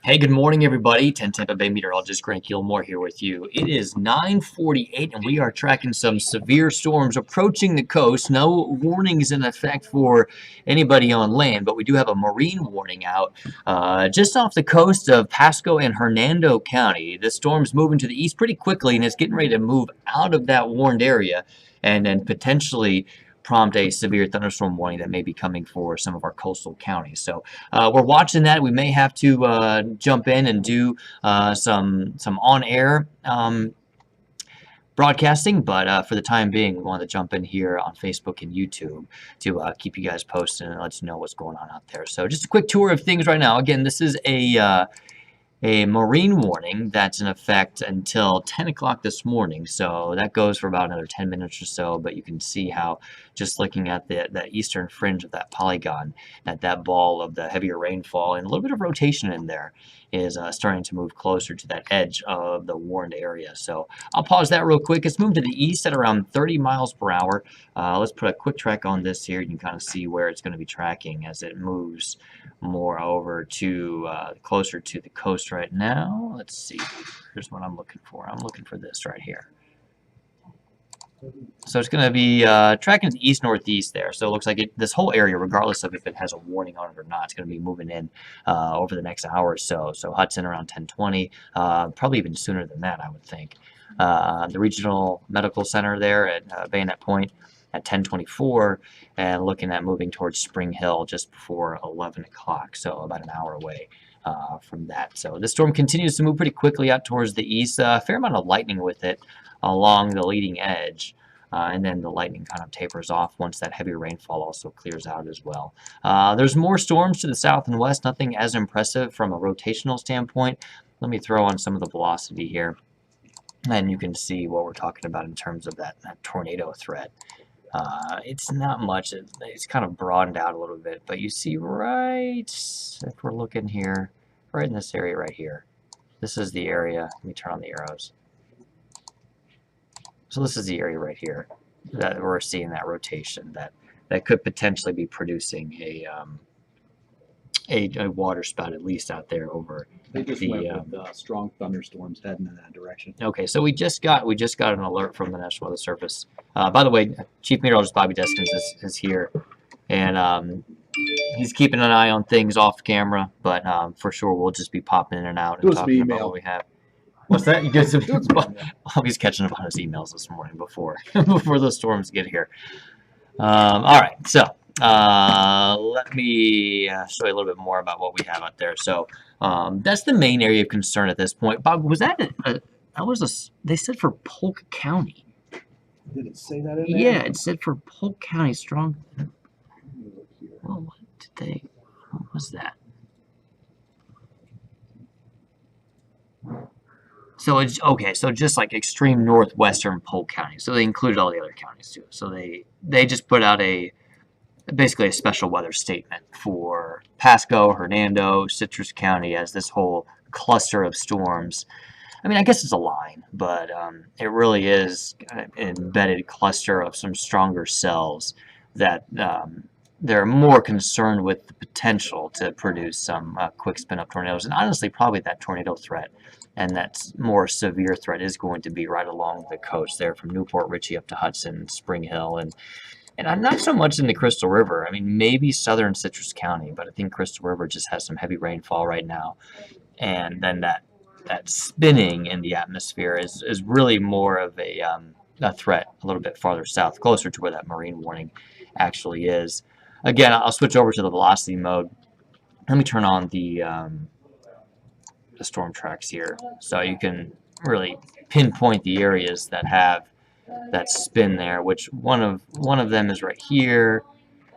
Hey, good morning, everybody. 10 Tampa Bay meteorologist Grant Gilmore here with you. It is 9:48, and we are tracking some severe storms approaching the coast. No warnings in effect for anybody on land, but we do have a marine warning out just off the coast of Pasco and Hernando County. This storm's moving to the east pretty quickly, and it's getting ready to move out of that warned area and then potentially prompt a severe thunderstorm warning that may be coming for some of our coastal counties. So we're watching that. We may have to jump in and do some on-air broadcasting, but for the time being, we want to jump in here on Facebook and YouTube to keep you guys posted and let you know what's going on out there. So just a quick tour of things right now. Again, this is a marine warning that's in effect until 10 o'clock this morning, so that goes for about another 10 minutes or so. But you can see how, just looking at the eastern fringe of that polygon, that ball of the heavier rainfall and a little bit of rotation in there is starting to move closer to that edge of the warned area. So I'll pause that real quick. It's moved to the east at around 30 miles per hour. Let's put a quick track on this here. You can kind of see where it's going to be tracking as it moves more over to closer to the coast right now. Let's see. Here's what I'm looking for. I'm looking for this right here. So it's going to be tracking to the east-northeast there. So it looks like this whole area, regardless of if it has a warning on it or not, it's going to be moving in over the next hour or so. So Hudson around 10:20, probably even sooner than that, I would think. The Regional Medical Center there at Bayonet Point at 10:24, and looking at moving towards Spring Hill just before 11 o'clock, so about an hour away from that. So this storm continues to move pretty quickly out towards the east. A fair amount of lightning with it along the leading edge. And then the lightning kind of tapers off once that heavy rainfall also clears out as well. There's more storms to the south and west, nothing as impressive from a rotational standpoint. Let me throw on some of the velocity here, and you can see what we're talking about in terms of that tornado threat. It's not much. It's kind of broadened out a little bit, but you see right, if we're looking here, right in this area right here, this is the area. Let me turn on the arrows. So this is the area right here that we're seeing that rotation that could potentially be producing a water spout, at least out there over They just went with strong thunderstorms heading in that direction. Okay, so we just got an alert from the National Weather Service. By the way, Chief Meteorologist Bobby Deskins is here, and he's keeping an eye on things off camera, but for sure we'll just be popping in and out and talking about what we have. What's that? You get some. Bobby's catching up on his emails this morning before the storms get here. All right, so let me show you a little bit more about what we have out there. So that's the main area of concern at this point. Bob, was that they said for Polk County? Did it say that in there? Yeah, it said for Polk County strong. Well, what was that? So it's okay. So just like extreme northwestern Polk County. So they included all the other counties too. So they just put out basically a special weather statement for Pasco, Hernando, Citrus County as this whole cluster of storms. I mean, I guess it's a line, but it really is an embedded cluster of some stronger cells that they're more concerned with the potential to produce some quick spin-up tornadoes. And honestly, probably that tornado threat and that more severe threat is going to be right along the coast there from Newport Richey up to Hudson, Spring Hill, and I'm not so much in the Crystal River. I mean, maybe southern Citrus County, but I think Crystal River just has some heavy rainfall right now. And then that spinning in the atmosphere is really more of a threat a little bit farther south, closer to where that marine warning actually is. Again, I'll switch over to the velocity mode. Let me turn on the storm tracks here, so you can really pinpoint the areas that have that spin there, which one of them is right here.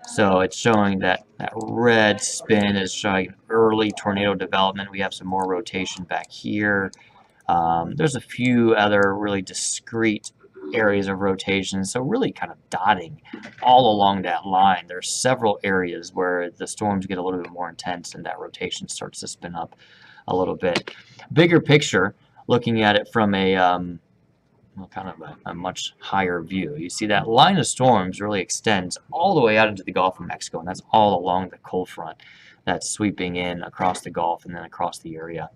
So it's showing that red spin is showing early tornado development. We have some more rotation back here. There's a few other really discrete areas of rotation, so really kind of dotting all along that line. There's several areas where the storms get a little bit more intense and that rotation starts to spin up a little bit. Bigger picture, looking at it from a kind of a much higher view. You see that line of storms really extends all the way out into the Gulf of Mexico, and that's all along the cold front that's sweeping in across the Gulf and then across the area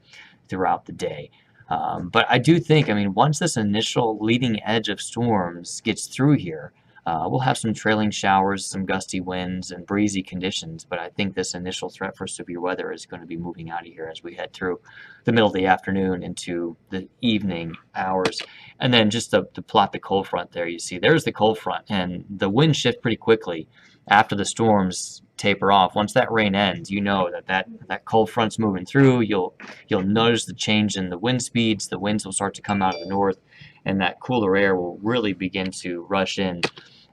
throughout the day. But I do think, I mean, once this initial leading edge of storms gets through here, we'll have some trailing showers, some gusty winds, and breezy conditions. But I think this initial threat for severe weather is going to be moving out of here as we head through the middle of the afternoon into the evening hours. And then just to plot the cold front there, you see there's the cold front, and the winds shift pretty quickly after the storms taper off. Once that rain ends, you know that cold front's moving through. You'll notice the change in the wind speeds. The winds will start to come out of the north, and that cooler air will really begin to rush in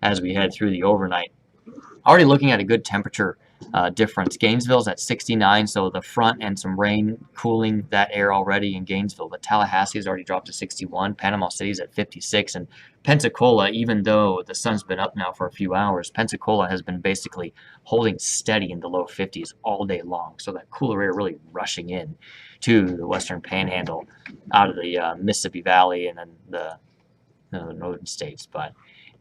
as we head through the overnight. Already looking at a good temperature difference. Gainesville's at 69, so the front and some rain cooling that air already in Gainesville. But Tallahassee's already dropped to 61. Panama City's at 56. And Pensacola, even though the sun's been up now for a few hours, Pensacola has been basically holding steady in the low 50s all day long. So that cooler air really rushing in to the western panhandle out of the Mississippi Valley and then the northern states. But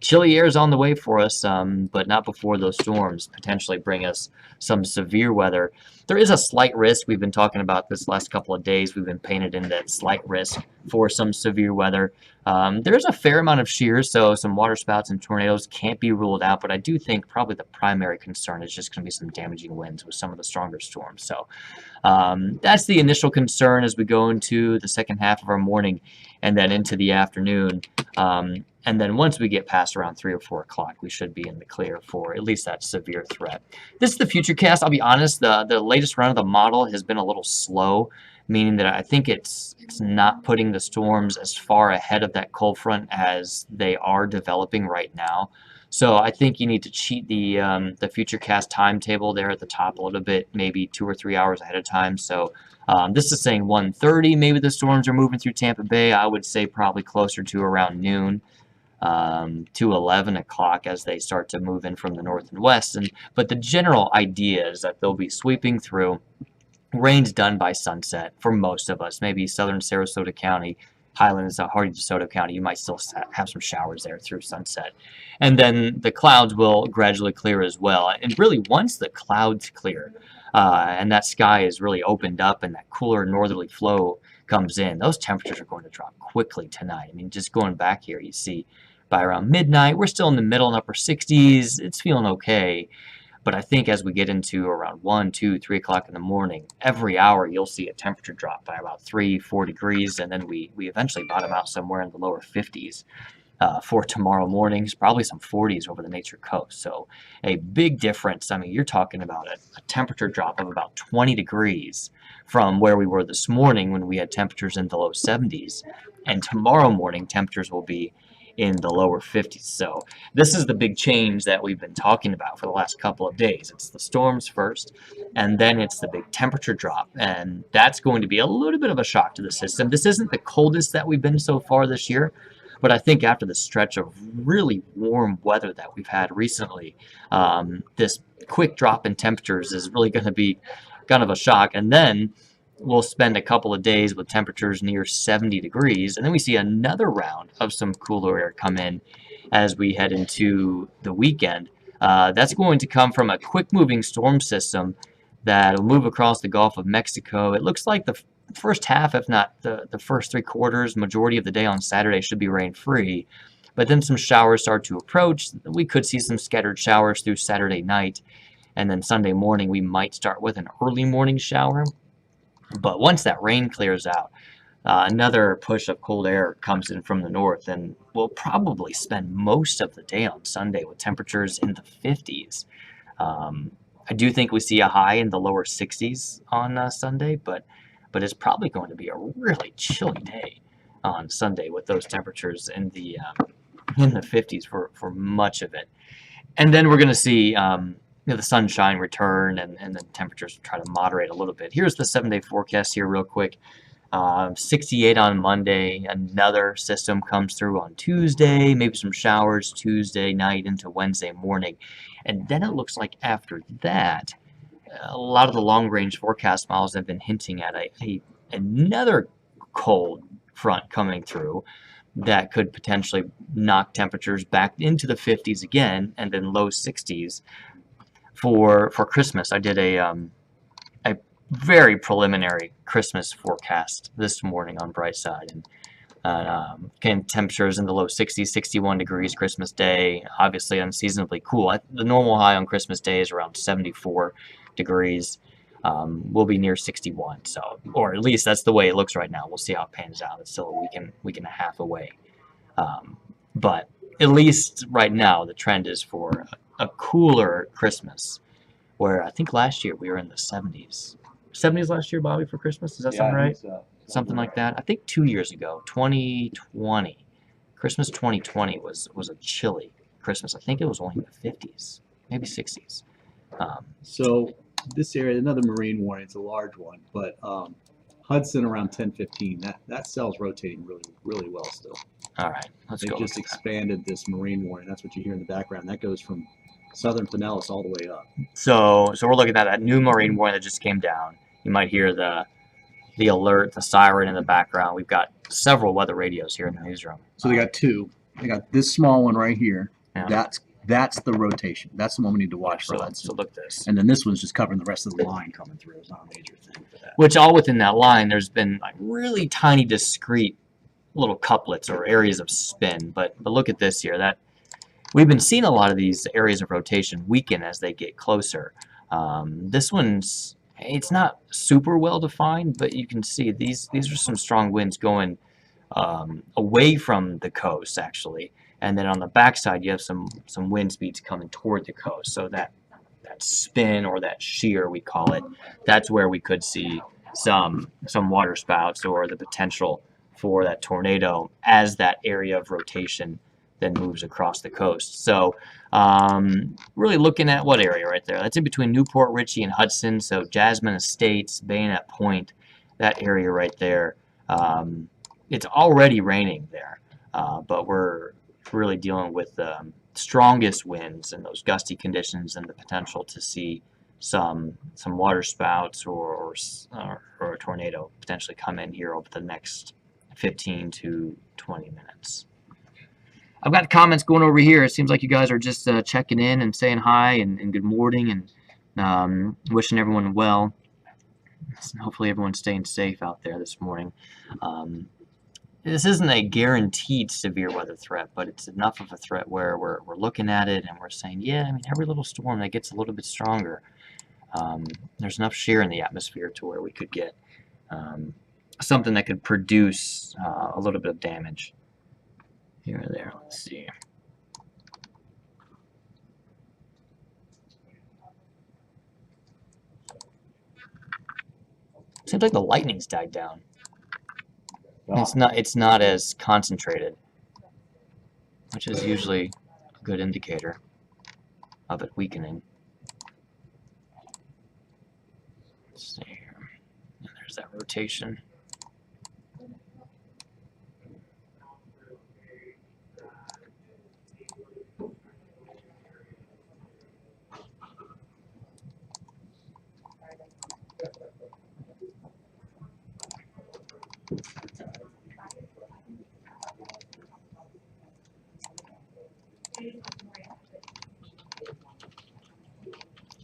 chilly air is on the way for us, but not before those storms potentially bring us some severe weather. There is a slight risk. We've been talking about this last couple of days. We've been painted in that slight risk for some severe weather. There's a fair amount of shears, so some water spouts and tornadoes can't be ruled out, but I do think probably the primary concern is just going to be some damaging winds with some of the stronger storms. So that's the initial concern as we go into the second half of our morning and then into the afternoon. And then once we get past around 3 or 4 o'clock, we should be in the clear for at least that severe threat. This is the futurecast. I'll be honest, the latest run of the model has been a little slow, meaning that I think it's not putting the storms as far ahead of that cold front as they are developing right now. So I think you need to cheat the futurecast timetable there at the top a little bit, maybe 2 or 3 hours ahead of time. So this is saying 1:30. Maybe the storms are moving through Tampa Bay. I would say probably closer to around noon. To 11 o'clock as they start to move in from the north and west. But the general idea is that they'll be sweeping through. Rain's done by sunset for most of us. Maybe southern Sarasota County, Highlands, Hardy DeSoto County, you might still have some showers there through sunset. And then the clouds will gradually clear as well. And really, once the clouds clear and that sky is really opened up and that cooler northerly flow comes in, those temperatures are going to drop quickly tonight. I mean, just going back here, you see by around midnight, we're still in the middle and upper 60s. It's feeling okay. But I think as we get into around 1, 2, 3 o'clock in the morning, every hour you'll see a temperature drop by about 3, 4 degrees, and then we eventually bottom out somewhere in the lower 50s. For tomorrow mornings, probably some 40s over the Nature Coast. So a big difference. I mean, you're talking about a temperature drop of about 20 degrees from where we were this morning when we had temperatures in the low 70s. And tomorrow morning, temperatures will be in the lower 50s. So this is the big change that we've been talking about for the last couple of days. It's the storms first, and then it's the big temperature drop. And that's going to be a little bit of a shock to the system. This isn't the coldest that we've been so far this year, but I think after the stretch of really warm weather that we've had recently, this quick drop in temperatures is really going to be kind of a shock. And then we'll spend a couple of days with temperatures near 70 degrees, and then we see another round of some cooler air come in as we head into the weekend. That's going to come from a quick-moving storm system that will move across the Gulf of Mexico. It looks like the first half, if not the first 3 quarters, majority of the day on Saturday should be rain-free. But then some showers start to approach. We could see some scattered showers through Saturday night. And then Sunday morning, we might start with an early morning shower. But once that rain clears out, another push of cold air comes in from the north, and we'll probably spend most of the day on Sunday with temperatures in the 50s. I do think we see a high in the lower 60s on Sunday, but it's probably going to be a really chilly day on Sunday with those temperatures in the 50s for much of it. And then we're going to see the sunshine return and the temperatures try to moderate a little bit. Here's the 7-day forecast here real quick. 68 on Monday. Another system comes through on Tuesday. Maybe some showers Tuesday night into Wednesday morning. And then it looks like after that, a lot of the long-range forecast models have been hinting at another cold front coming through. that could potentially knock temperatures back into the 50s again, and then low 60s for Christmas. I did a very preliminary Christmas forecast this morning on Brightside, and again, temperatures in the low 60s, 61 degrees Christmas Day, obviously unseasonably cool. The normal high on Christmas Day is around 74 degrees. We'll be near 61, so, or at least that's the way it looks right now. We'll see how it pans out. It's still a week and a half away. But at least right now, the trend is for a cooler Christmas, where I think last year we were in the 70s. 70s last year, Bobby, for Christmas? Does that sound right? Something like that. I think 2 years ago, 2020, Christmas 2020 was a chilly Christmas. I think it was only in the 50s, maybe 60s. So this area, another marine warning, it's a large one, but Hudson around 10:15, that cell's rotating really well still. All right, let's They've go. just expanded this marine warning. That's what you hear in the background. That goes from southern Pinellas all the way up. So we're looking at that new marine warning that just came down. You might hear the alert, the siren in the background. We've got several weather radios here in the newsroom. So they got two. They got this small one right here. Yeah. That's the rotation. That's the one we need to watch for Hudson. So look at this. And then this one's just covering the rest of the line coming through. It's not a major thing for that. Which all within that line, there's been like really tiny, discrete little couplets or areas of spin. But look at this here. That we've been seeing a lot of these areas of rotation weaken as they get closer. This one's, it's not super well defined, but you can see these are some strong winds going away from the coast actually, and then on the backside you have some wind speeds coming toward the coast. So that spin or that shear we call it, that's where we could see some water spouts or the potential for that tornado as that area of rotation then moves across the coast. So really looking at what area right there? That's in between Newport Richey and Hudson, so Jasmine Estates, Bayonet Point, that area right there. It's already raining there, but we're really dealing with the strongest winds and those gusty conditions and the potential to see some water spouts or a tornado potentially come in here over the next 15 to 20 minutes. I've got comments going over here. It seems like you guys are just checking in and saying hi and good morning and wishing everyone well. Hopefully everyone's staying safe out there this morning. This isn't a guaranteed severe weather threat, but it's enough of a threat where we're looking at it and we're saying, yeah, I mean, every little storm that gets a little bit stronger, there's enough shear in the atmosphere to where we could get something that could produce a little bit of damage. Here or there, let's see. Seems like the lightning's died down. Oh. It's not as concentrated, which is usually a good indicator of it weakening. Let's see here. And there's that rotation.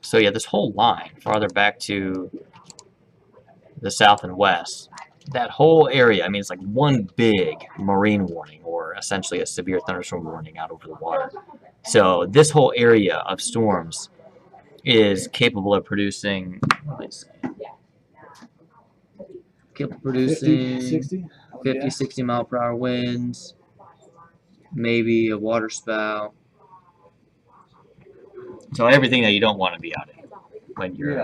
So yeah, this whole line farther back to the south and west, that whole area, I mean, it's like one big marine warning or essentially a severe thunderstorm warning out over the water. So this whole area of storms is capable of producing, capable of producing 50, 60 mile per hour winds, maybe a water spout. So everything that you don't want to be out in when you're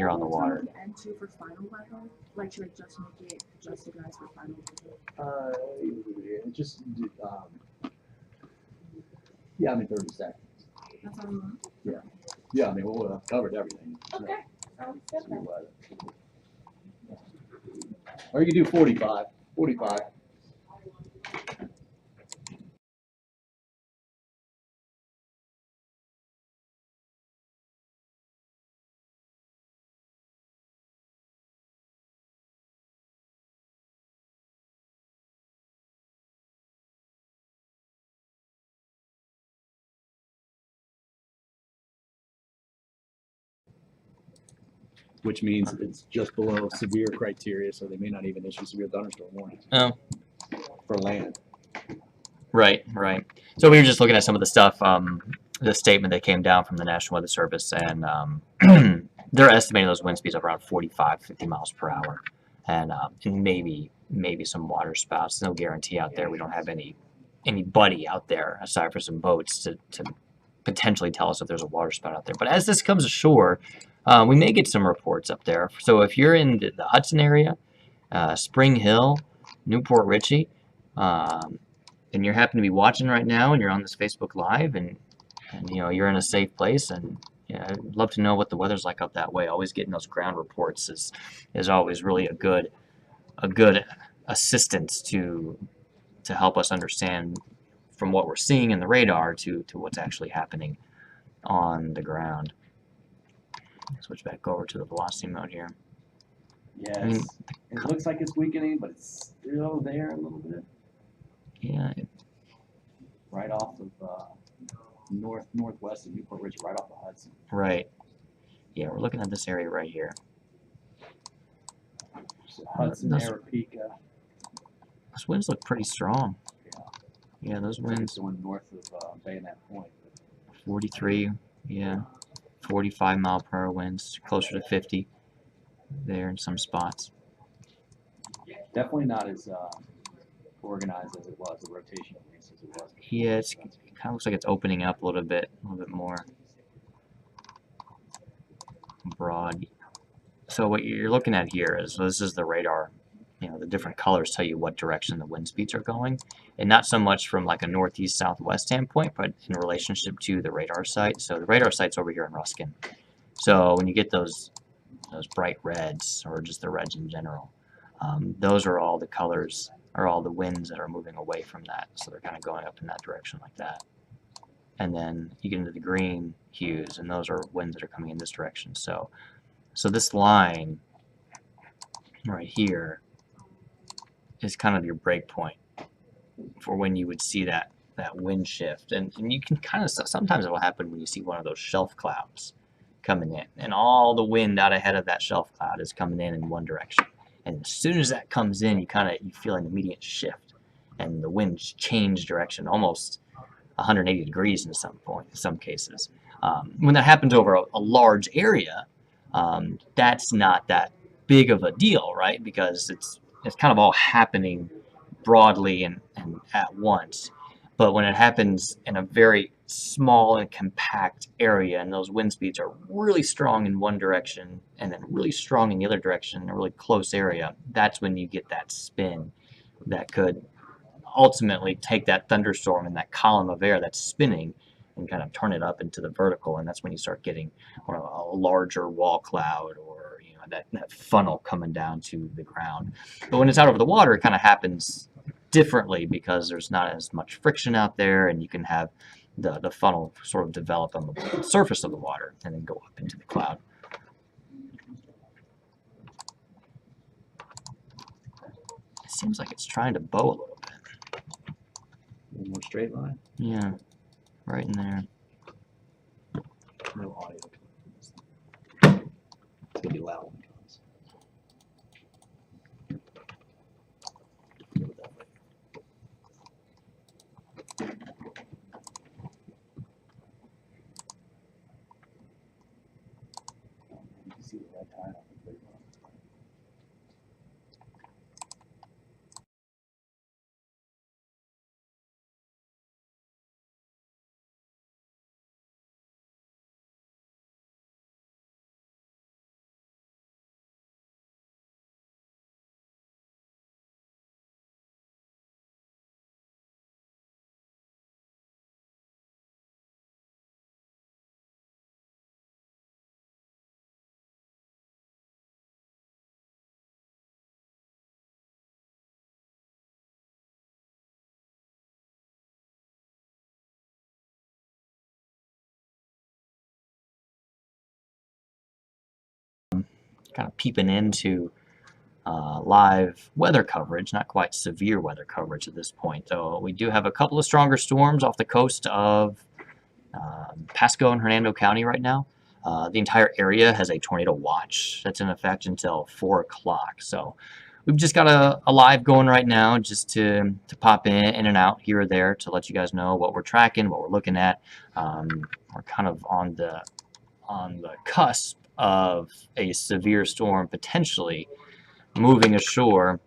on the water. And two for final weather, like should I just make it just you guys for final weather? Just yeah, I mean 30 seconds. That's all you want? Yeah, I mean we'll have covered everything. Okay. Sounds good then. Or you can do 45. which means it's just below severe criteria, so they may not even issue severe thunderstorm warnings Oh, for land. right. So we were just looking at some of the stuff, the statement that came down from the National Weather Service, and they're estimating those wind speeds of around 45, 50 miles per hour, and maybe some water spouts. No guarantee out there. We don't have anybody out there aside for some boats to potentially tell us if there's a water spout out there. But as this comes ashore, we may get some reports up there. So if you're in the Hudson area, Spring Hill, Newport Richey, and you happen to be watching right now, and you're on this Facebook Live, and you know you're in a safe place, and yeah, I'd love to know what the weather's like up that way. Always getting those ground reports is always really a good assistance to help us understand from what we're seeing in the radar to what's actually happening on the ground. Switch back over to the velocity mode here. Yes, I mean, it looks like it's weakening, but it's still there a little bit. Yeah, Right off of northwest of Newport Ridge, right off the Hudson. right. Yeah, we're looking at this area right here. So Hudson, Those- Arapika. Those winds look pretty strong. Yeah, those It's winds, going north of Bayonet Point. 43, yeah, 45 mile per hour winds, closer to 50 there in some spots. Definitely not as organized as it was, the rotation at least as it was. Yeah, it kind of looks like it's opening up a little bit more broad. So what you're looking at here is, this is the radar. You know, the different colors tell you what direction the wind speeds are going, and not so much from like a northeast southwest standpoint, but in relationship to the radar site. So the radar site's over here in Ruskin. So when you get those bright reds, or just the reds in general, those are all the colors, or all the winds that are moving away from that. So they're kind of going up in that direction like that. And then you get into the green hues, and those are winds that are coming in this direction. So this line right here is kind of your break point for when you would see that wind shift. And you can kind of, sometimes it will happen when you see one of those shelf clouds coming in, and all the wind out ahead of that shelf cloud is coming in one direction. And as soon as that comes in, you feel an immediate shift, and the winds change direction almost 180 degrees in some cases. When that happens over a large area, that's not that big of a deal, right? Because it's kind of all happening broadly and at once. But when it happens in a very small and compact area, and those wind speeds are really strong in one direction and then really strong in the other direction in a really close area, that's when you get that spin that could ultimately take that thunderstorm and that column of air that's spinning and kind of turn it up into the vertical, and that's when you start getting a larger wall cloud, or that funnel coming down to the ground. But when it's out over the water, it kind of happens differently because there's not as much friction out there, and you can have the funnel sort of develop on the surface of the water and then go up into the cloud. It seems like it's trying to bow a little bit. One more straight line. Yeah, right in there. No audio. It's gonna be loud when it comes. You can see the red tide on the big one. Kind of peeping into live weather coverage, not quite severe weather coverage at this point, though. We do have a couple of stronger storms off the coast of Pasco and Hernando County right now. The entire area has a tornado watch that's in effect until 4 o'clock. So we've just got a live going right now just to pop in and out here or there to let you guys know what we're tracking, what we're looking at. We're kind of on the cusp of a severe storm potentially moving ashore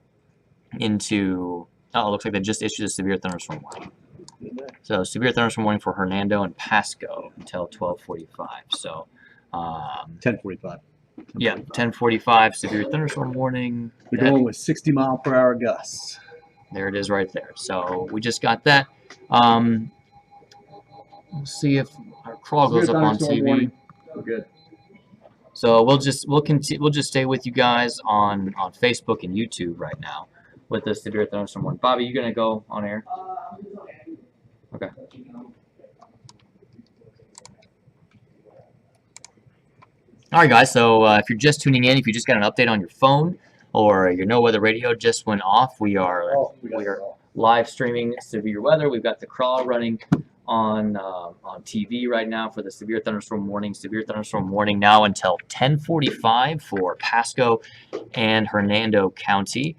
into, oh, it looks like they just issued a severe thunderstorm warning. So severe thunderstorm warning for Hernando and Pasco until 12:45. So 10:45. yeah, 10:45 severe thunderstorm warning. We're going with 60-mile-per-hour gusts. There it is right there. So we just got that. We'll see if our crawl goes up on TV. We're good. So we'll just stay with you guys on Facebook and YouTube right now with the severe thunderstorm warning. Bobby, you gonna go on air? Okay. All right, guys. So if you're just tuning in, if you just got an update on your phone or your No Weather Radio just went off, we are live streaming severe weather. We've got the crawl running on TV right now for the severe thunderstorm warning. Severe thunderstorm warning now until 10:45 for Pasco and Hernando County.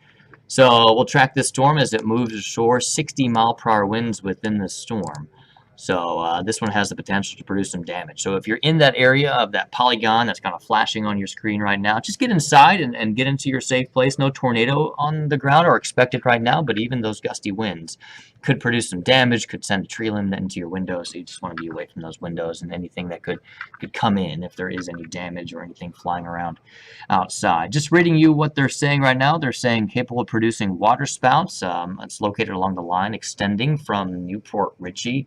So we'll track this storm as it moves ashore. 60-mile-per-hour winds within the storm. So this one has the potential to produce some damage. So if you're in that area of that polygon that's kind of flashing on your screen right now, just get inside and get into your safe place. No tornado on the ground or expected right now, but even those gusty winds could produce some damage, could send a tree limb into your window. So you just want to be away from those windows and anything that could come in if there is any damage or anything flying around outside. Just reading you what they're saying right now. They're saying capable of producing water spouts. It's located along the line extending from Newport Richey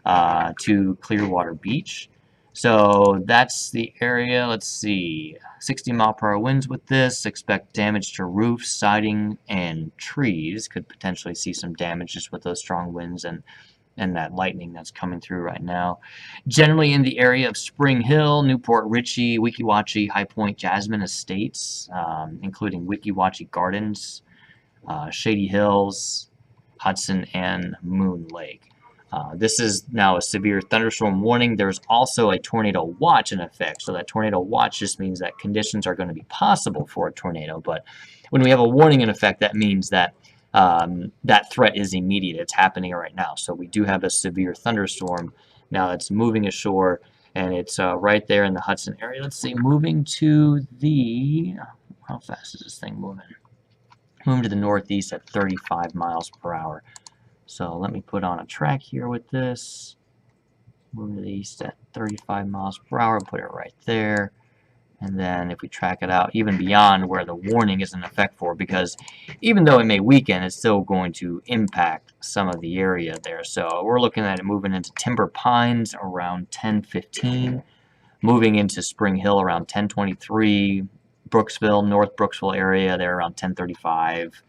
to Clearwater Beach. So that's the area. Let's see, 60-mile-per-hour winds with this. Expect damage to roofs, siding, and trees. Could potentially see some damage just with those strong winds and that lightning that's coming through right now. Generally in the area of Spring Hill, Newport Richey, Weeki Wachee, High Point, Jasmine Estates, including Weeki Wachee Gardens, Shady Hills, Hudson, and Moon Lake. This is now a severe thunderstorm warning. There's also a tornado watch in effect. So that tornado watch just means that conditions are going to be possible for a tornado. But when we have a warning in effect, that means that that threat is immediate. It's happening right now. So we do have a severe thunderstorm now that's moving ashore, and it's right there in the Hudson area. Let's see, moving to the, how fast is this thing moving? Moving to the northeast at 35 miles per hour. So let me put on a track here with this. Move to the east at 35 miles per hour, put it right there. And then if we track it out even beyond where the warning is in effect for, because even though it may weaken, it's still going to impact some of the area there. So we're looking at it moving into Timber Pines around 10:15, moving into Spring Hill around 10:23, Brooksville, North Brooksville area there around 10:35.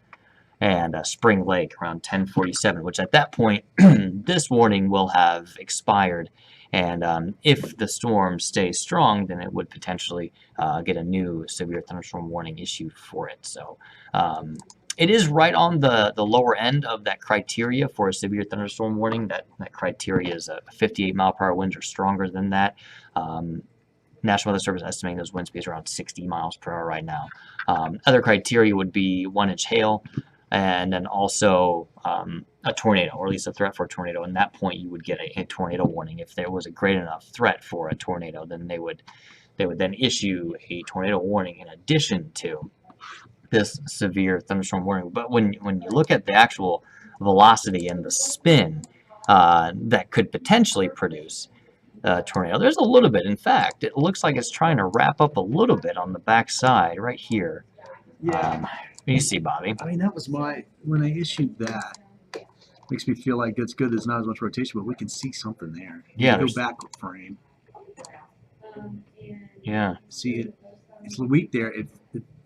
And Spring Lake around 10:47, which at that point, this warning will have expired. And if the storm stays strong, then it would potentially get a new severe thunderstorm warning issued for it. So it is right on the lower end of that criteria for a severe thunderstorm warning. That criteria is 58-mile-per-hour winds or stronger than that. National Weather Service estimating those wind speeds around 60 miles per hour right now. Other criteria would be 1-inch hail, and then also a tornado, or at least a threat for a tornado. And at that point, you would get a tornado warning. If there was a great enough threat for a tornado, then they would then issue a tornado warning in addition to this severe thunderstorm warning. But when you look at the actual velocity and the spin that could potentially produce a tornado, there's a little bit. In fact, it looks like it's trying to wrap up a little bit on the back side right here. Yeah. You see, Bobby. I mean, that was when I issued that. Makes me feel like it's good. There's not as much rotation, but we can see something there. Yeah. Go back a frame. Yeah. See it. It's weak there. It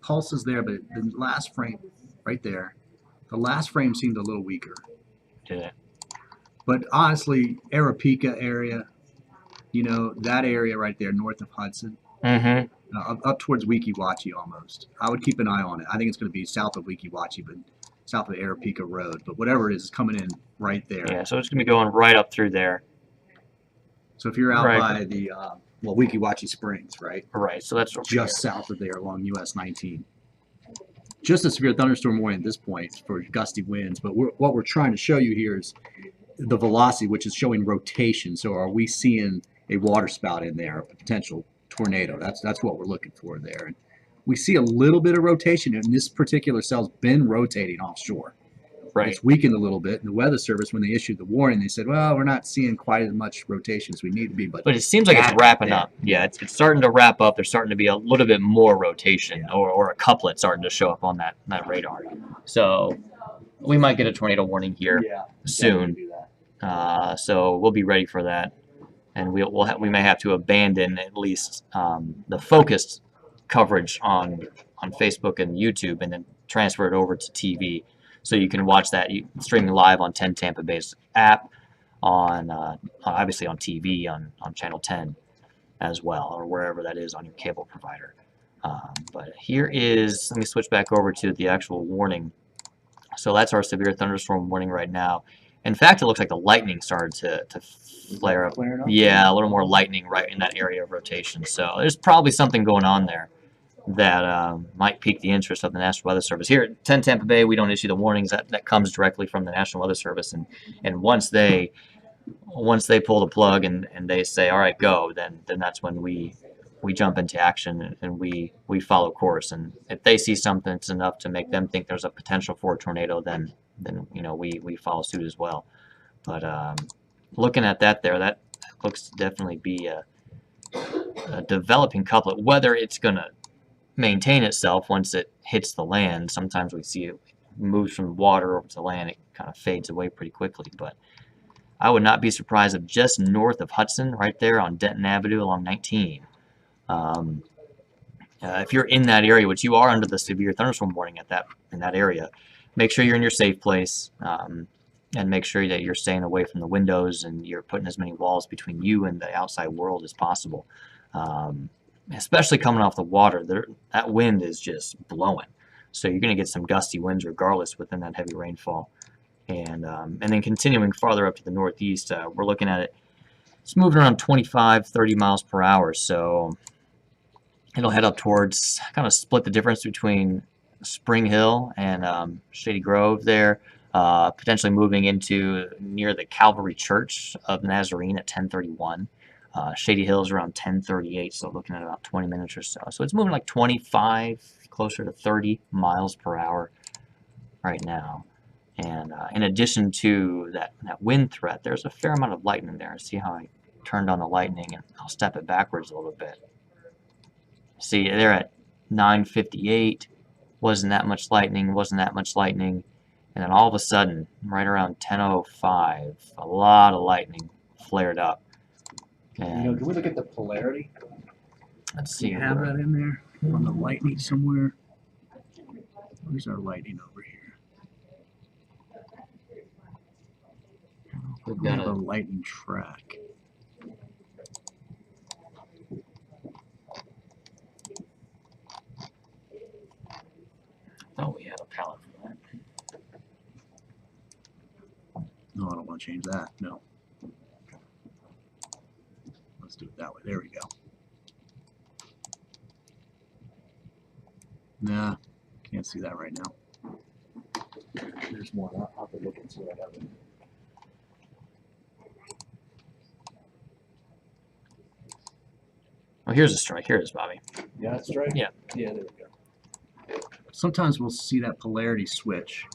pulses there, but the last frame, right there, the last frame seemed a little weaker. Did it? But honestly, Arapika area, that area right there, north of Hudson, up towards Weeki Wachee almost. I would keep an eye on it. I think it's going to be south of Weeki Wachee, but south of Arapika Road. But whatever it is coming in right there. Yeah, so it's going to be going right up through there. So if you're out by the Weeki Wachee Springs, right? Right, so that's Just south of there along US 19. Just a severe thunderstorm warning at this point for gusty winds, but what we're trying to show you here is the velocity, which is showing rotation. So are we seeing a water spout in there, a potential tornado? That's what we're looking for there. And we see a little bit of rotation, and this particular cell's been rotating offshore. right. It's weakened a little bit. And the Weather Service, when they issued the warning, they said, well, we're not seeing quite as much rotation as we need to be. But But it seems like it's wrapping up. Yeah, it's starting to wrap up. There's starting to be a little bit more rotation, or a couplet starting to show up on that radar. So we might get a tornado warning here soon. do that. So we'll be ready for that, and we may have to abandon at least the focused coverage on Facebook and YouTube, and then transfer it over to TV, so you can watch that streaming live on 10 Tampa Bay's app, on obviously on TV on channel 10 as well, or wherever that is on your cable provider. But here is, let me switch back over to the actual warning. So that's our severe thunderstorm warning right now. In fact, it looks like the lightning started to flare up. Yeah, a little more lightning right in that area of rotation. So there's probably something going on there that might pique the interest of the National Weather Service. Here at 10 Tampa Bay, we don't issue the warnings. That comes directly from the National Weather Service, and once they pull the plug and they say, all right, go, then that's when we jump into action, and we follow course. And if they see something that's enough to make them think there's a potential for a tornado, then we follow suit as well. But looking at that there, that looks to definitely be a developing couplet. Whether it's going to maintain itself once it hits the land, sometimes we see it moves from water over to land, it kind of fades away pretty quickly. But I would not be surprised if just north of Hudson, right there on Denton Avenue along 19, if you're in that area, which you are under the severe thunderstorm warning in that area, make sure you're in your safe place, and make sure that you're staying away from the windows, and you're putting as many walls between you and the outside world as possible. Especially coming off the water, that wind is just blowing, so you're going to get some gusty winds regardless within that heavy rainfall. And then continuing farther up to the northeast, we're looking at it. It's moving around 25, 30 miles per hour, so it'll head up towards, kind of split the difference between Spring Hill and Shady Grove there, potentially moving into near the Calvary Church of Nazarene at 10:31. Shady Hill is around 10:38, so looking at about 20 minutes or so. So it's moving like 25, closer to 30 miles per hour right now. And in addition to that wind threat, there's a fair amount of lightning there. See how I turned on the lightning, and I'll step it backwards a little bit. See, they're at 9:58. Wasn't that much lightning, and then all of a sudden, right around 10:05, a lot of lightning flared up. And can we look at the polarity? let's Do see. you have that in there on the lightning somewhere? Where's our lightning over here? We've We got have a a, lightning track. oh, we had a palette for that. No, I don't want to change that. No. Let's do it that way. There we go. Nah, can't see that right now. There's one. I'll have to look and see what I have. Oh, here's a strike. Here it is, Bobby. Yeah, that's right. Yeah. Yeah, there we go. Sometimes we'll see that polarity switch.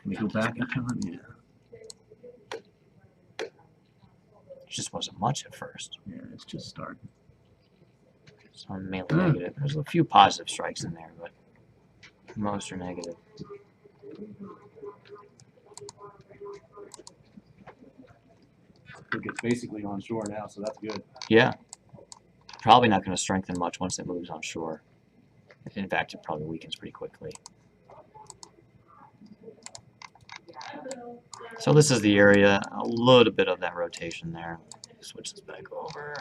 Can we go back in time? Yeah. It just wasn't much at first. Yeah, it's just starting. So mainly negative. There's a few positive strikes in there, but most are negative. Look, it's basically on shore now, so that's good. Yeah. Probably not going to strengthen much once it moves on shore. In fact, it probably weakens pretty quickly. So this is the area, a little bit of that rotation there. Switch this back over.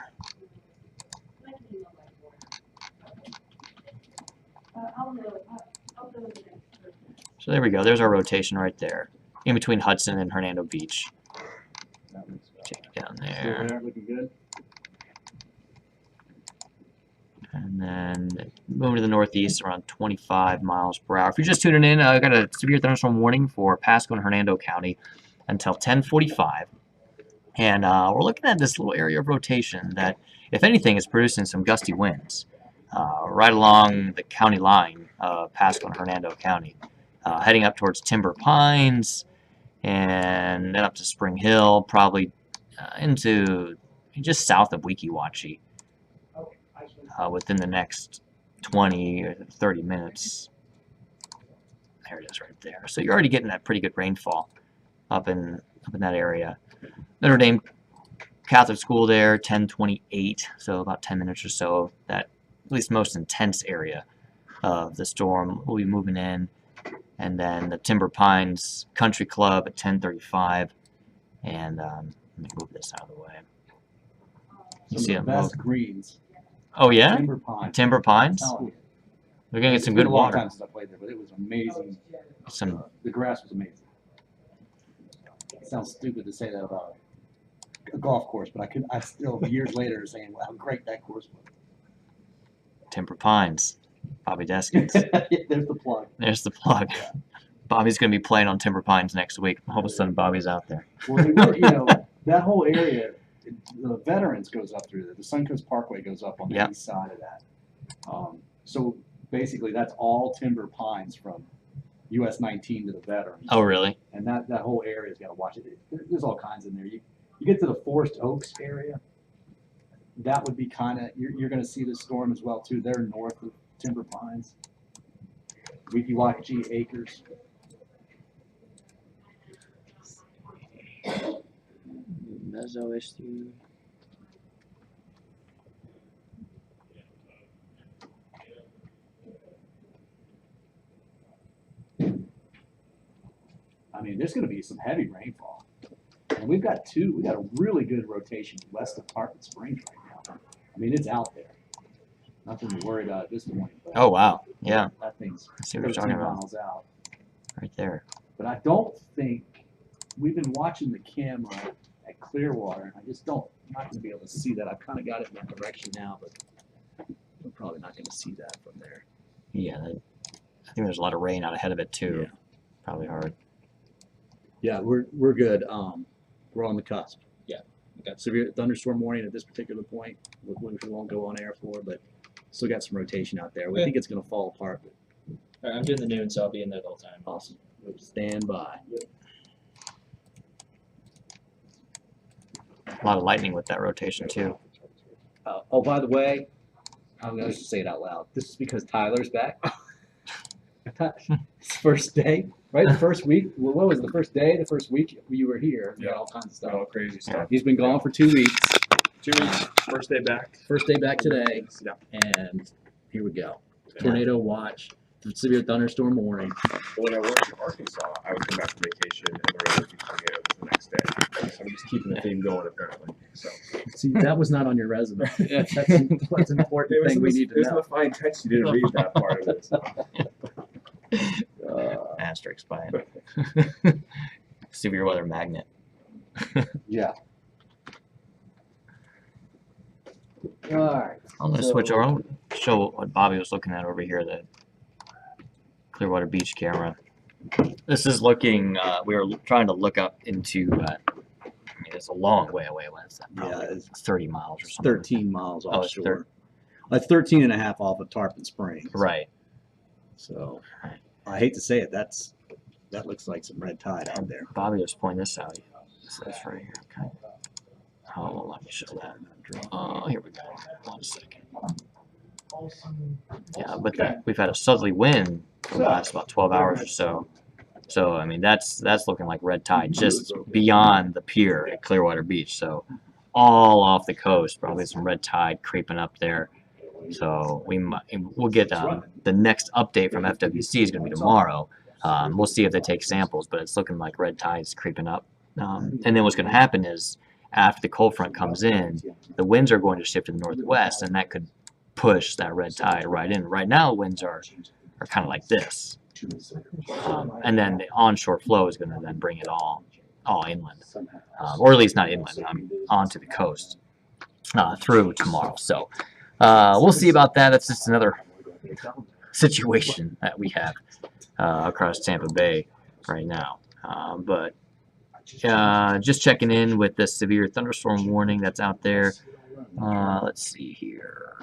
So there we go. There's our rotation right there, in between Hudson and Hernando Beach. Take it down there. Looking good. And then moving to the northeast around 25 miles per hour. If you're just tuning in, I got a severe thunderstorm warning for Pasco and Hernando County until 10:45. And we're looking at this little area of rotation that, if anything, is producing some gusty winds right along the county line of Pasco and Hernando County, heading up towards Timber Pines and then up to Spring Hill, probably into just south of Weeki Wachee within the next 20 or 30 minutes. There it is right there. So you're already getting that pretty good rainfall up in that area. Notre Dame Catholic School there, 1028, so about 10 minutes or so of that at least most intense area of the storm will be moving in. And then the Timber Pines Country Club at 10:35. And let me move this out of the way. You see the it best move. greens. Oh yeah, Timber Pines. Timber Pines. Oh, We're gonna get some it's been good a long water. time since I played there, but it was amazing. Some The grass was amazing. It sounds stupid to say that about a golf course, but I still years later saying how great that course was. Timber Pines. Bobby Deskins. There's the plug. There's the plug. Bobby's gonna be playing on Timber Pines next week. All of a sudden, Bobby's out there. Well, they were, you know, that whole area, the Veterans goes up through there. The Suncoast Parkway goes up on the Yep. east side of that. So basically, that's all Timber Pines from US 19 to the Veterans. Oh really? And that whole area's got to watch it. There's all kinds in there. You get to the Forest Oaks area, that would be kind of, you're going to see the storm as well too. They're north of Timber Pines. Weeki Wachee Acres. Meso-issue. I mean, there's going to be some heavy rainfall. And we got a really good rotation west of Tarpon Springs right now. I mean, it's out there. Nothing to worry about at this point. But Oh wow. Yeah. that thing's I see what you're 13 talking about. miles out. Right there. But I don't think, we've been watching the camera at Clearwater, and I just don't, I'm not going to be able to see that. I've kind of got it in that direction now, but we're probably not going to see that from there. Yeah. I think there's a lot of rain out ahead of it too. Yeah. Probably hard. Yeah, we're good. We're on the cusp. Yeah. We got severe thunderstorm warning at this particular point, which we won't go on air for, but still got some rotation out there. We Yeah. think it's going to fall apart, but All right, I'm doing the noon, so I'll be in there the whole time. awesome. Stand by. A lot of lightning with that rotation too. Oh, by the way, I'm going to say it out loud. This is because Tyler's back. It's first day, right? The first week. Well, what was the first day? The first week you were here. We got all kinds of stuff. All crazy stuff. He's been gone for 2 weeks. 2 weeks. First day back. First day back today, Yeah. and here we go. Tornado watch, severe thunderstorm warning. But when I worked in Arkansas, I would come back from vacation and the weather would be tornadoes the next day. So I'm just keeping the theme going apparently. So See, that was not on your resume. That's an important thing we need to there's know. no fine text. You didn't read that part of it. Asterisk by it. Severe weather magnet. Yeah. All right. I'm gonna switch over. I'll show what Bobby was looking at over here. The Clearwater Beach camera. This is looking. We were trying to look up into. I mean, it's a long way away. What is that? Yeah, Probably it's 30 miles or something. 13 miles Oh, it's offshore. Like 13 and a half off of Tarpon Springs. Right. So Right. I hate to say it, that looks like some red tide out there. Bobby was pointing this out. So that's right here. Okay. Oh, well, let me show that. Oh, here we go. 1 second. Yeah, but we've had a southerly wind for the last about 12 hours or so. So I mean, that's looking like red tide just beyond the pier at Clearwater Beach. So all off the coast, probably some red tide creeping up there. So we'll get the next update from FWC is going to be tomorrow. We'll see if they take samples, but it's looking like red tide's creeping up. And then what's going to happen is after the cold front comes in, the winds are going to shift to the northwest, and that could push that red tide right in. Right now, winds are kind of like this. And then the onshore flow is going to then bring it all inland, or at least not inland, onto the coast through tomorrow. So We'll see about that. That's just another situation that we have across Tampa Bay right now. But just checking in with the severe thunderstorm warning that's out there. Let's see here.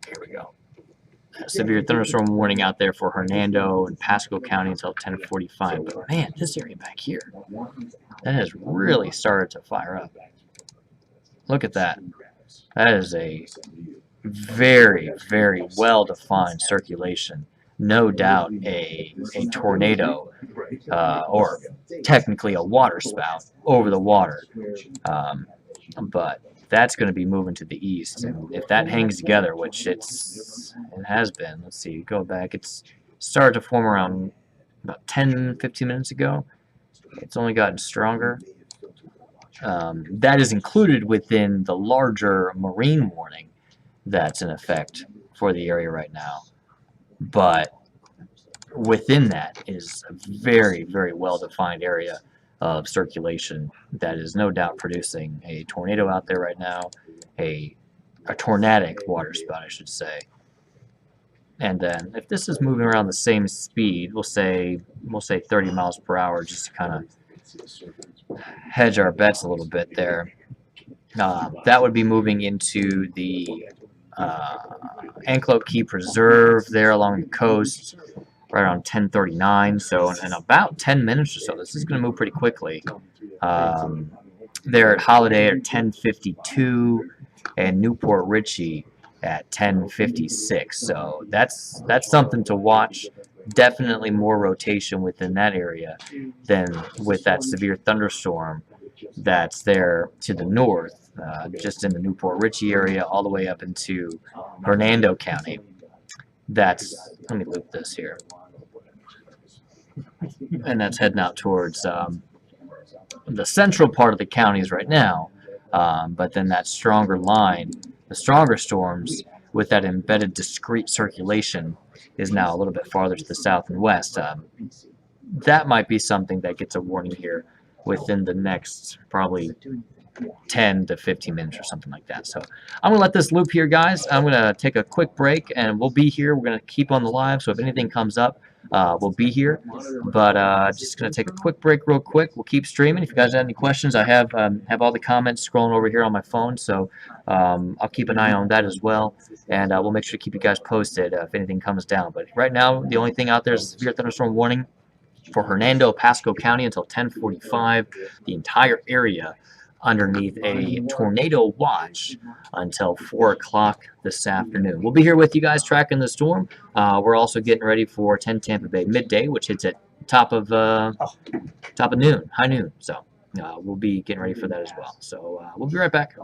Here we go. Severe thunderstorm warning out there for Hernando and Pasco County until 10:45. But man, this area back here, that has really started to fire up. Look at that. That is a very, very well-defined circulation. No doubt a tornado, or technically a water spout over the water. But that's going to be moving to the east. And if that hangs together, which it has been, let's see, go back. It's started to form around about 10, 15 minutes ago. It's only gotten stronger. That is included within the larger marine warning that's in effect for the area right now. But within that is a very, very well-defined area of circulation that is no doubt producing a tornado out there right now, a tornadic water spout, I should say. And then if this is moving around the same speed, we'll say 30 miles per hour, just to kind of hedge our bets a little bit there. That would be moving into the Anclote Key Preserve there along the coast, right around 10:39. So in about 10 minutes or so, this is going to move pretty quickly. There at Holiday at 10:52, and Newport Richey at 10:56. So that's something to watch. Definitely more rotation within that area than with that severe thunderstorm that's there to the north, just in the Newport Richey area, all the way up into Hernando County. Let me loop this here. And that's heading out towards the central part of the counties right now. But then that stronger line, the stronger storms with that embedded discrete circulation is now a little bit farther to the south and west. That might be something that gets a warning here within the next probably 10 to 15 minutes or something like that. So I'm going to let this loop here, guys. I'm going to take a quick break, and we'll be here. We're going to keep on the live, so if anything comes up, we'll be here. But just going to take a quick break real quick. We'll keep streaming. If you guys have any questions, I have all the comments scrolling over here on my phone, so I'll keep an eye on that as well, and we'll make sure to keep you guys posted if anything comes down. But right now, the only thing out there is a severe thunderstorm warning for Hernando, Pasco County until 10:45. The entire area underneath a tornado watch until 4 o'clock this afternoon. We'll be here with you guys tracking the storm. We're also getting ready for 10 Tampa Bay midday, which hits at top of noon, high noon. So we'll be getting ready for that as well. So we'll be right back.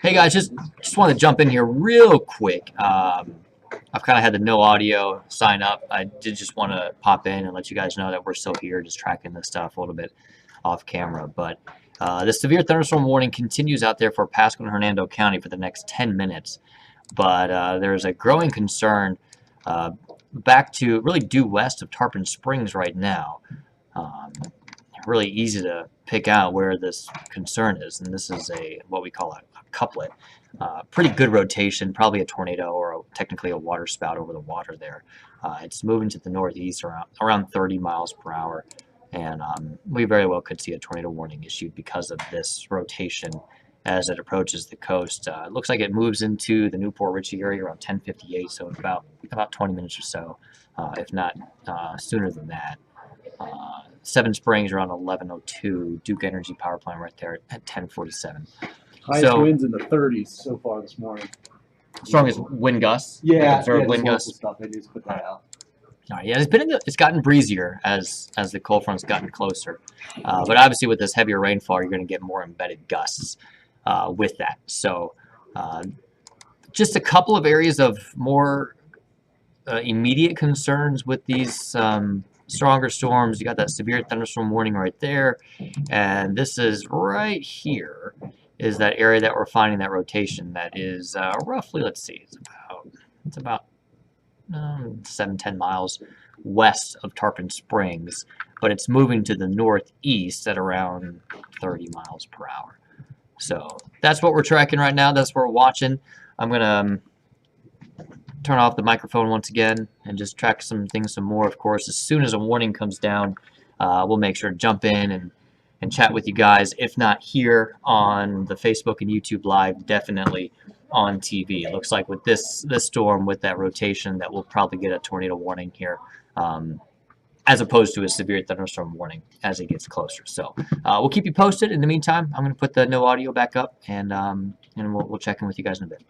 Hey guys, just want to jump in here real quick. I've kind of had the no audio sign up. I did just want to pop in and let you guys know that we're still here, just tracking this stuff a little bit off camera. But the severe thunderstorm warning continues out there for Pasco and Hernando County for the next 10 minutes. But there's a growing concern back to really due west of Tarpon Springs right now. Really easy to pick out where this concern is, and this is what we call a couplet. Pretty good rotation, probably a tornado or technically a water spout over the water there. It's moving to the northeast around 30 miles per hour, and we very well could see a tornado warning issued because of this rotation as it approaches the coast. It looks like it moves into the Newport Richey area around 10:58, so in about 20 minutes or so, if not sooner than that. Seven Springs around 11:02, Duke Energy power plant right there at 10:47. Highest So- winds in the 30s so far this morning. Strongest wind gusts. Yeah, observed yeah, wind this local gusts. stuff. They just put that out. All right, yeah, it's gotten breezier as the cold front's gotten closer, but obviously with this heavier rainfall, you're going to get more embedded gusts with that. So just a couple of areas of more immediate concerns with these stronger storms. You got that severe thunderstorm warning right there, and this is right here is that area that we're finding that rotation that is roughly, let's see, it's about 7-10 miles west of Tarpon Springs, but it's moving to the northeast at around 30 miles per hour. So that's what we're tracking right now. That's what we're watching. I'm gonna turn off the microphone once again and just track some things some more. Of course, as soon as a warning comes down, we'll make sure to jump in and chat with you guys. If not here on the Facebook and YouTube Live, definitely on TV. It looks like with this storm, with that rotation, that we'll probably get a tornado warning here, as opposed to a severe thunderstorm warning as it gets closer. So we'll keep you posted. In the meantime, I'm going to put the no audio back up, and we'll check in with you guys in a bit.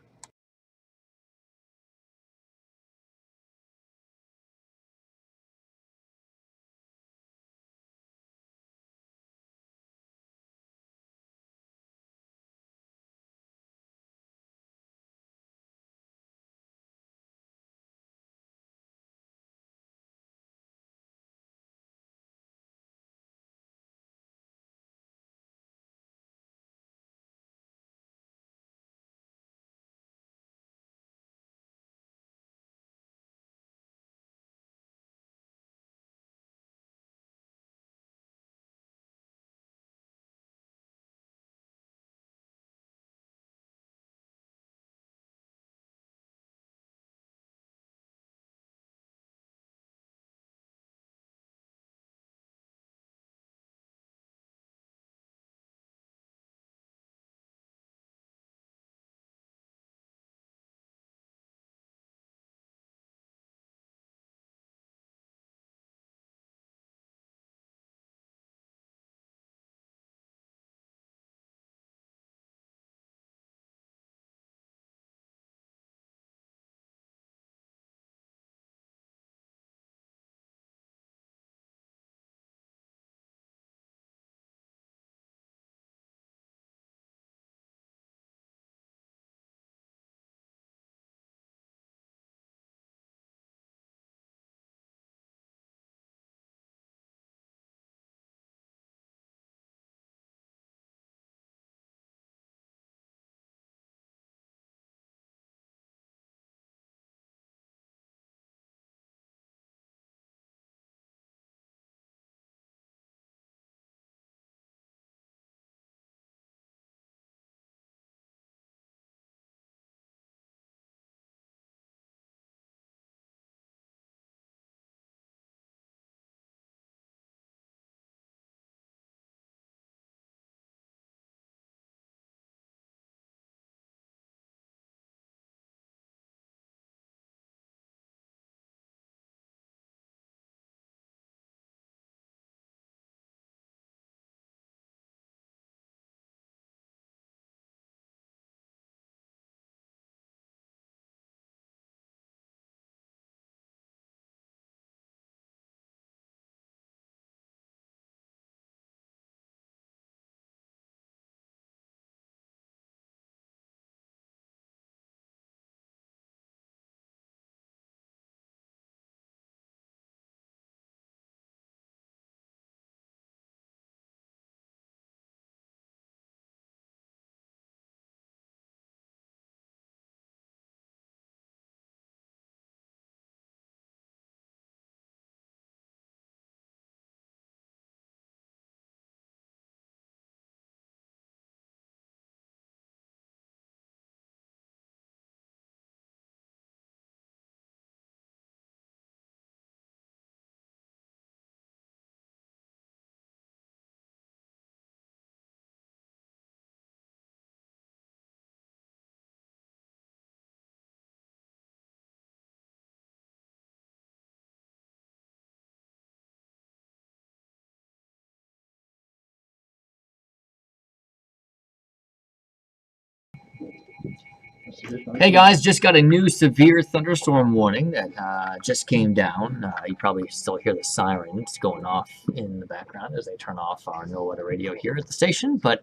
Hey guys, just got a new severe thunderstorm warning that just came down. You probably still hear the sirens going off in the background as they turn off our no weather radio here at the station. But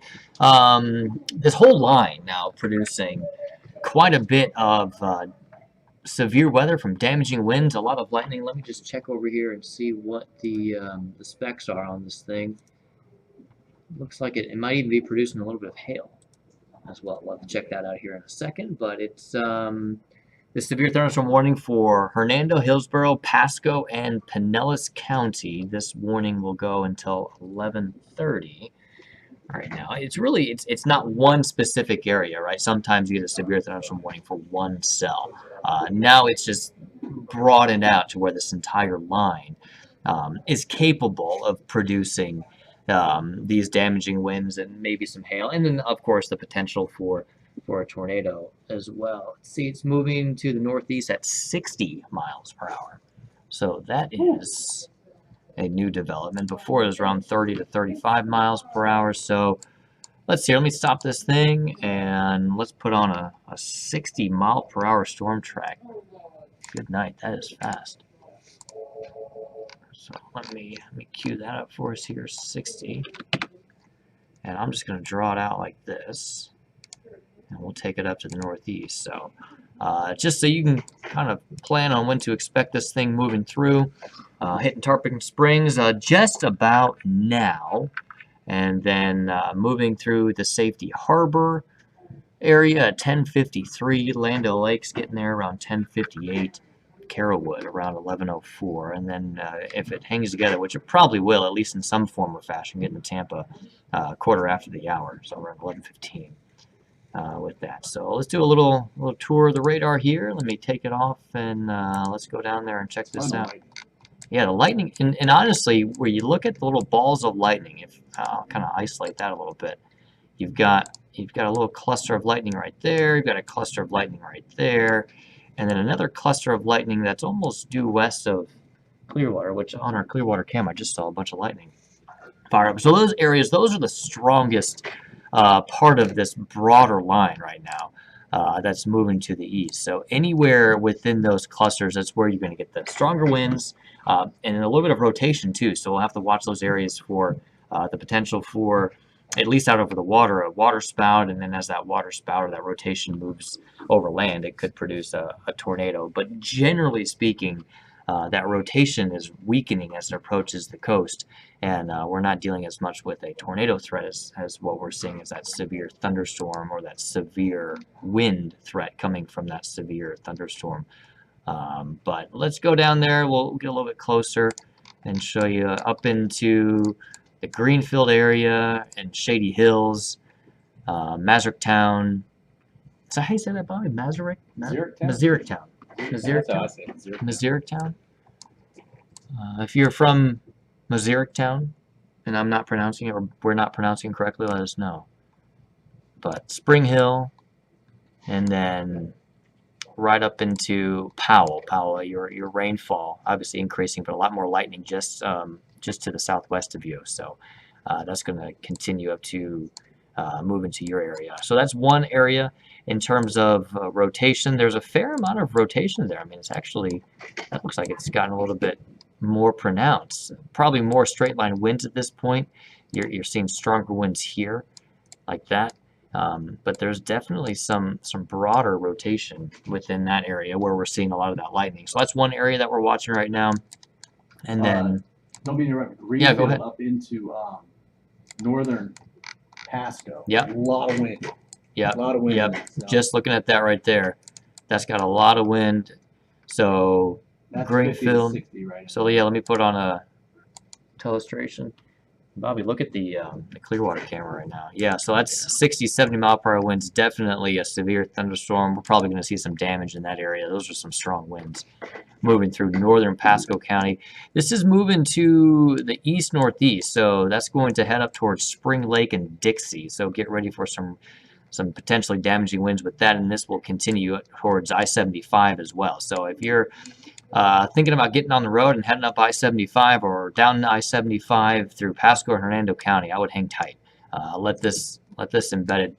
this whole line now producing quite a bit of severe weather from damaging winds, a lot of lightning. Let me just check over here and see what the specs are on this thing. Looks like it might even be producing a little bit of hail as well. We'll have to check that out here in a second, but it's the severe thunderstorm warning for Hernando, Hillsborough, Pasco, and Pinellas County. This warning will go until 11:30 right now. It's really, it's not one specific area, right? Sometimes you get a severe thunderstorm warning for one cell. Now it's just broadened out to where this entire line is capable of producing these damaging winds and maybe some hail, and then of course the potential for a tornado as well. See, it's moving to the northeast at 60 miles per hour, so that is a new development. Before it was around 30 to 35 miles per hour. So let's see, let me stop this thing and let's put on a 60 mile per hour storm track. Good night, that is fast. So let me cue that up for us here, 60. And I'm just going to draw it out like this. And we'll take it up to the northeast. So just so you can kind of plan on when to expect this thing moving through. Hitting Tarpon Springs just about now. And then moving through the Safety Harbor area at 10:53. Land O'Lakes getting there around 10:58. Carrollwood around 11:04, and then if it hangs together, which it probably will, at least in some form or fashion, getting to Tampa quarter after the hour, so around 11:15 with that. So let's do a little tour of the radar here. Let me take it off and let's go down there and check this out. Yeah, the lightning, and honestly, where you look at the little balls of lightning, if I'll kind of isolate that a little bit, you've got a little cluster of lightning right there. You've got a cluster of lightning right there. And then another cluster of lightning that's almost due west of Clearwater, which on our Clearwater cam, I just saw a bunch of lightning fire up. So those areas, those are the strongest part of this broader line right now that's moving to the east. So anywhere within those clusters, that's where you're going to get the stronger winds and a little bit of rotation too. So we'll have to watch those areas for the potential for, at least out over the water, a water spout, and then as that water spout or that rotation moves over land, it could produce a tornado. But generally speaking, that rotation is weakening as it approaches the coast, and we're not dealing as much with a tornado threat as what we're seeing is that severe thunderstorm or that severe wind threat coming from that severe thunderstorm. But let's go down there. We'll get a little bit closer and show you up into the Greenfield area and Shady Hills, Mazurk Town. Is that how you say that, Bobby? Mazurk? Mazurk Town. Mazurk Town. Mazurk Town. If you're from Mazurk Town and I'm not pronouncing it, or we're not pronouncing it correctly, let us know. But Spring Hill, and then right up into Powell. Powell, your rainfall obviously increasing, but a lot more lightning just to the southwest of you. So that's going to continue up to move into your area. So that's one area. In terms of rotation, there's a fair amount of rotation there. I mean, it's actually, that looks like it's gotten a little bit more pronounced. Probably more straight line winds at this point. You're seeing stronger winds here like that. But there's definitely some broader rotation within that area where we're seeing a lot of that lightning. So that's one area that we're watching right now. And then Don't be interrupted. Yeah, go Greenfield ahead. up into northern Pasco. Yep. A lot of wind. Yep. A lot of wind. Yep. So Just looking at that right there, that's got a lot of wind. So that's Greenfield. 50 to 60 right now. So yeah, let me put on a illustration. Bobby, look at the Clearwater camera right now. Yeah, so that's 60, 70 mile per hour winds. Definitely a severe thunderstorm. We're probably going to see some damage in that area. Those are some strong winds moving through northern Pasco County. This is moving to the east-northeast, so that's going to head up towards Spring Lake and Dixie. So get ready for some potentially damaging winds with that, and this will continue towards I-75 as well. So if you're thinking about getting on the road and heading up I-75 or down I-75 through Pasco and Hernando County, I would hang tight. Let this embedded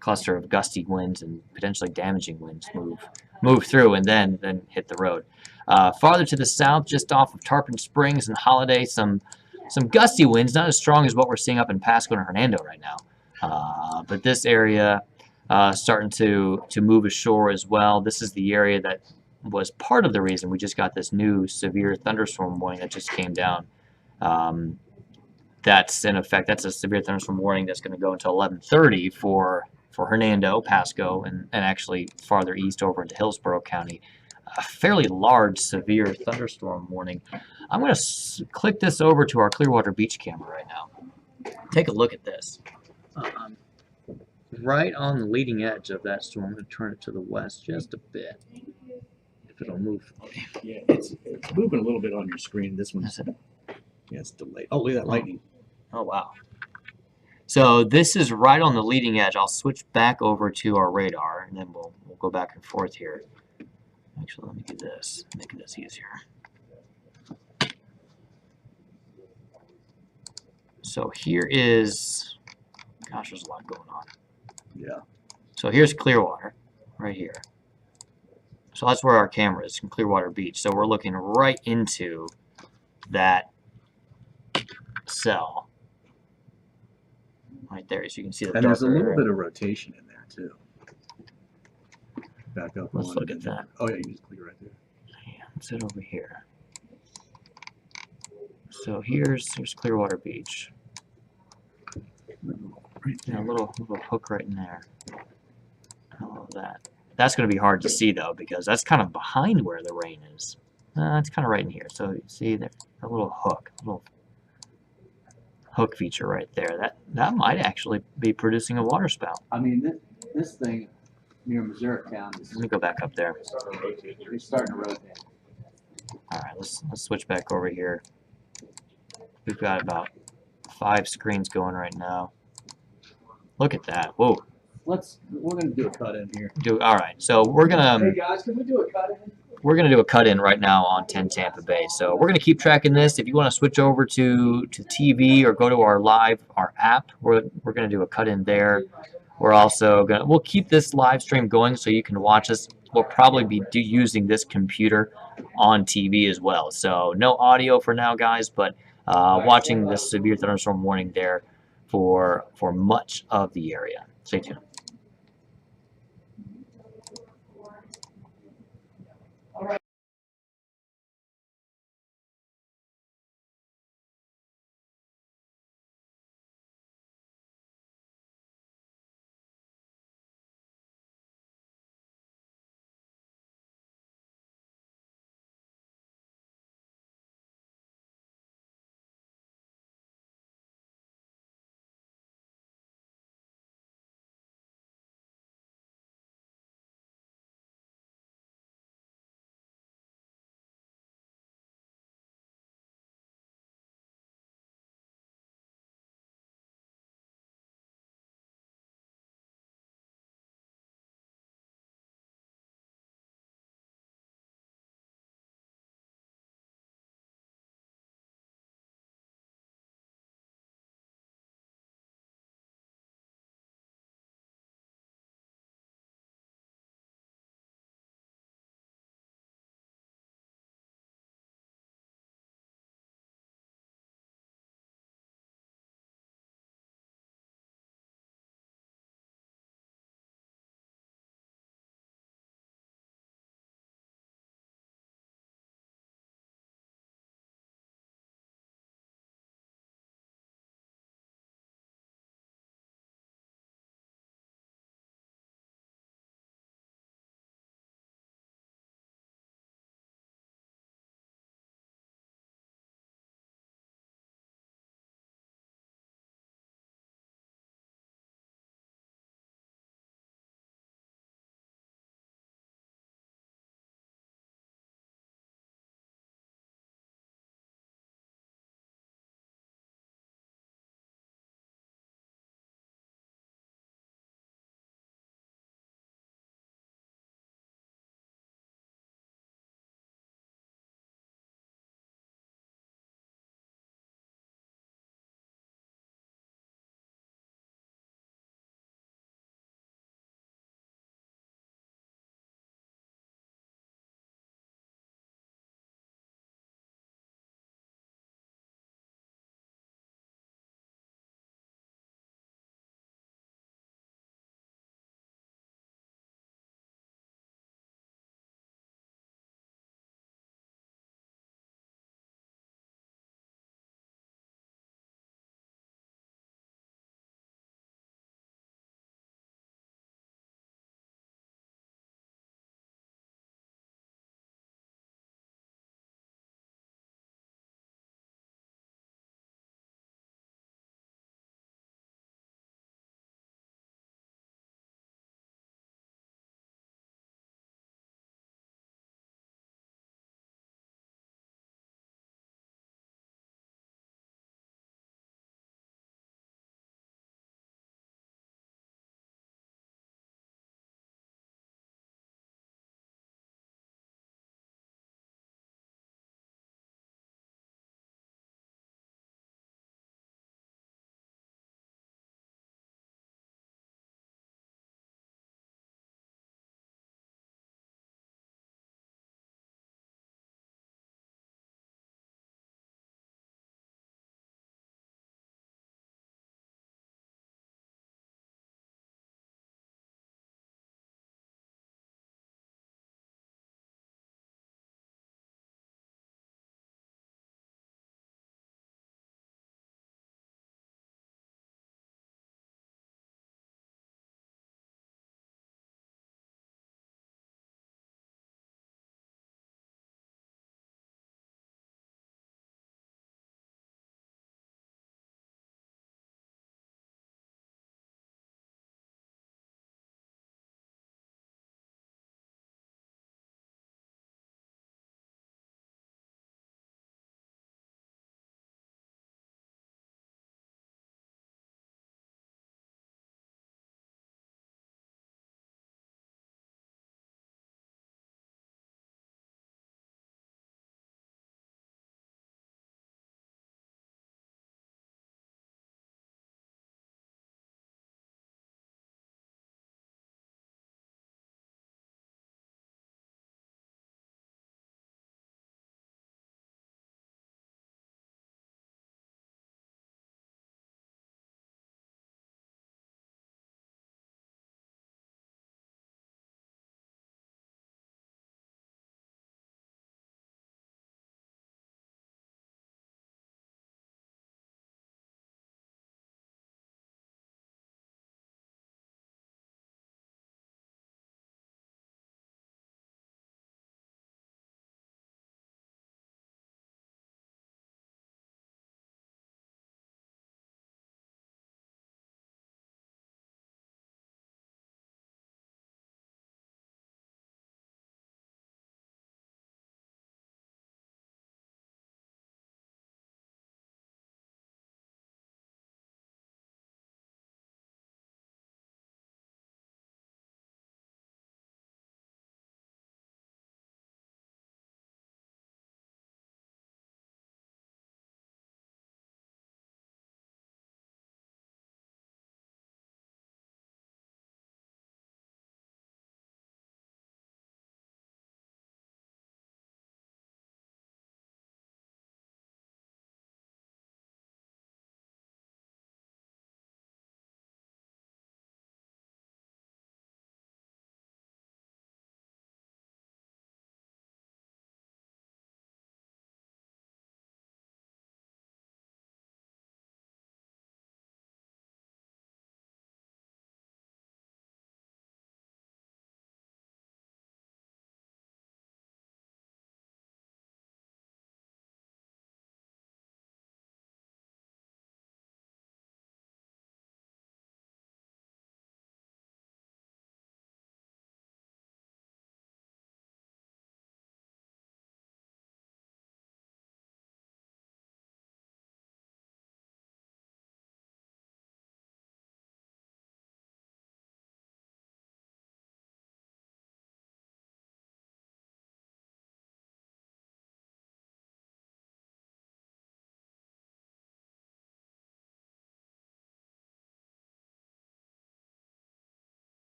cluster of gusty winds and potentially damaging winds move through and then hit the road. Farther to the south, just off of Tarpon Springs and Holiday, some gusty winds, not as strong as what we're seeing up in Pasco and Hernando right now. But this area starting to move ashore as well. This is the area that was part of the reason we just got this new severe thunderstorm warning that just came down. That's in effect. That's a severe thunderstorm warning that's going to go until 11:30 for Hernando, Pasco, and actually farther east over into Hillsborough County. A fairly large severe thunderstorm warning. I'm going to click this over to our Clearwater Beach camera right now. Take a look at this. Right on the leading edge of that storm. I'm going to turn it to the west just a bit. If it'll move. Yeah, it's moving a little bit on your screen. This one's it's delayed. Oh, look at that lightning. Oh, wow. So this is right on the leading edge. I'll switch back over to our radar, and then we'll go back and forth here. Actually, let me do this. Make this easier. So here is, gosh, there's a lot going on. Yeah. So here's Clearwater, right here. So that's where our camera is, in Clearwater Beach. So we're looking right into that cell. Right there, so you can see the And there's a darker little area. bit of rotation in there too. Back up. Let's one look and at then- that. Oh yeah, you just click right there. Yeah, let's sit over here. So here's Clearwater Beach. Right Yeah, there. a little hook right in there. I love that. That's going to be hard to see though, because that's kind of behind where the rain is. It's kind of right in here. So you see there, a little hook, feature right there. That might actually be producing a water spout. I mean, this thing near Missouri County is Let me go back up there. it's starting to rotate. All right, let's switch back over here. We've got about 5 screens going right now. Look at that. Whoa. We're gonna do a cut in here. All right. So we're gonna Hey guys, can we do a cut in? we're gonna do a cut in right now on 10 Tampa Bay. So we're gonna keep tracking this. If you want to switch over to TV or go to our app, we're gonna do a cut in there. We're also we'll keep this live stream going so you can watch us. We'll probably be using this computer on TV as well. So no audio for now, guys, but watching this severe thunderstorm warning there for much of the area. Stay tuned.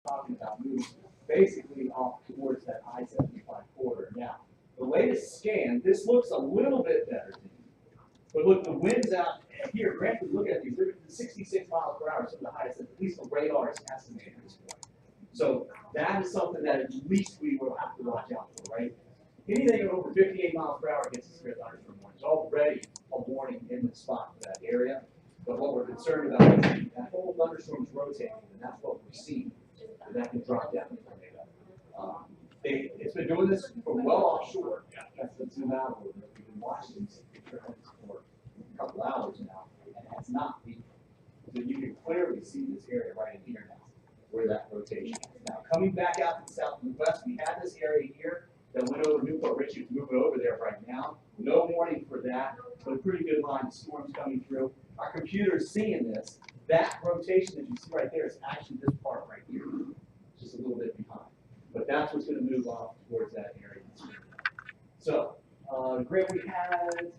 talking about moves basically off towards that I-75 corridor. Now, the latest scan, this looks a little bit better to me. But look, the winds out here, granted, look at these, they're 66 miles per hour, some of the highest, at least the radar is estimated at this point. So that is something that at least we will have to watch out for, right? Anything over 58 miles per hour gets a severe thunderstorm warning. It's already a warning in the spot for that area. But what we're concerned about is that whole thunderstorm's rotating, and that's what we're seeing. And that can drop down the tornado. It's been doing this from well offshore. That's the zoom out over. We've been watching these trends for a couple hours now, and it has not been. So you can clearly see this area right in here now, where that rotation is. Now, coming back out to the south and west, we had this area here that went over Newport Richie. It's moving over there right now. No warning for that, but a pretty good line of storms coming through. Our computer is seeing this. That rotation that you see right there is actually this part right here, just a little bit behind. But that's what's going to move off towards that area. So, Greg, we had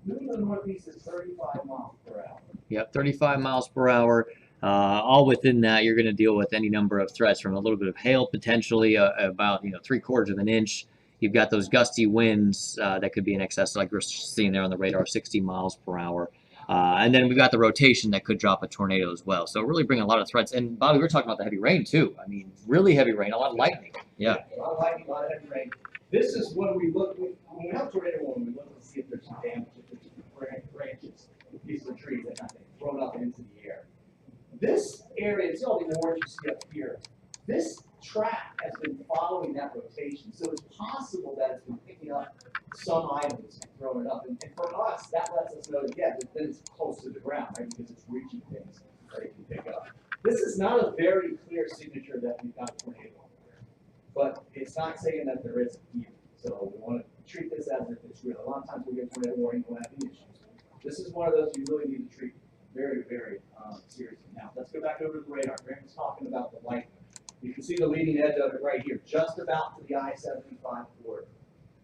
moving to the northeast is 35 miles per hour. Yep, 35 miles per hour. All within that, you're going to deal with any number of threats, from a little bit of hail, potentially about 3/4 of an inch. You've got those gusty winds that could be in excess, like we're seeing there on the radar, 60 miles per hour. And then we've got the rotation that could drop a tornado as well. So really bring a lot of threats. And Bobby, we were talking about the heavy rain too. I mean, really heavy rain, a lot of lightning. Yeah. A lot of lightning, a lot of heavy rain. This is when we look, when we have a tornado warning, we look to see if there's some damage, if there's some branches, pieces of trees that have been thrown up into the air. This area, see all the orange you see up here, this track has been following that rotation. So it's possible that it's been picking up some items and throwing it up. And for us, that lets us know that, yeah, that it's close to the ground, right? Because it's reaching things that it can pick up. This is not a very clear signature that we've got a tornado over there. But it's not saying that there isn't either. So we want to treat this as if it's real. A lot of times we get tornado warning, we don't have any issues. This is one of those you really need to treat very, very seriously. Now, let's go back over to the radar. Grant was talking about the lightning. You can see the leading edge of it right here, just about to the I-75 corridor.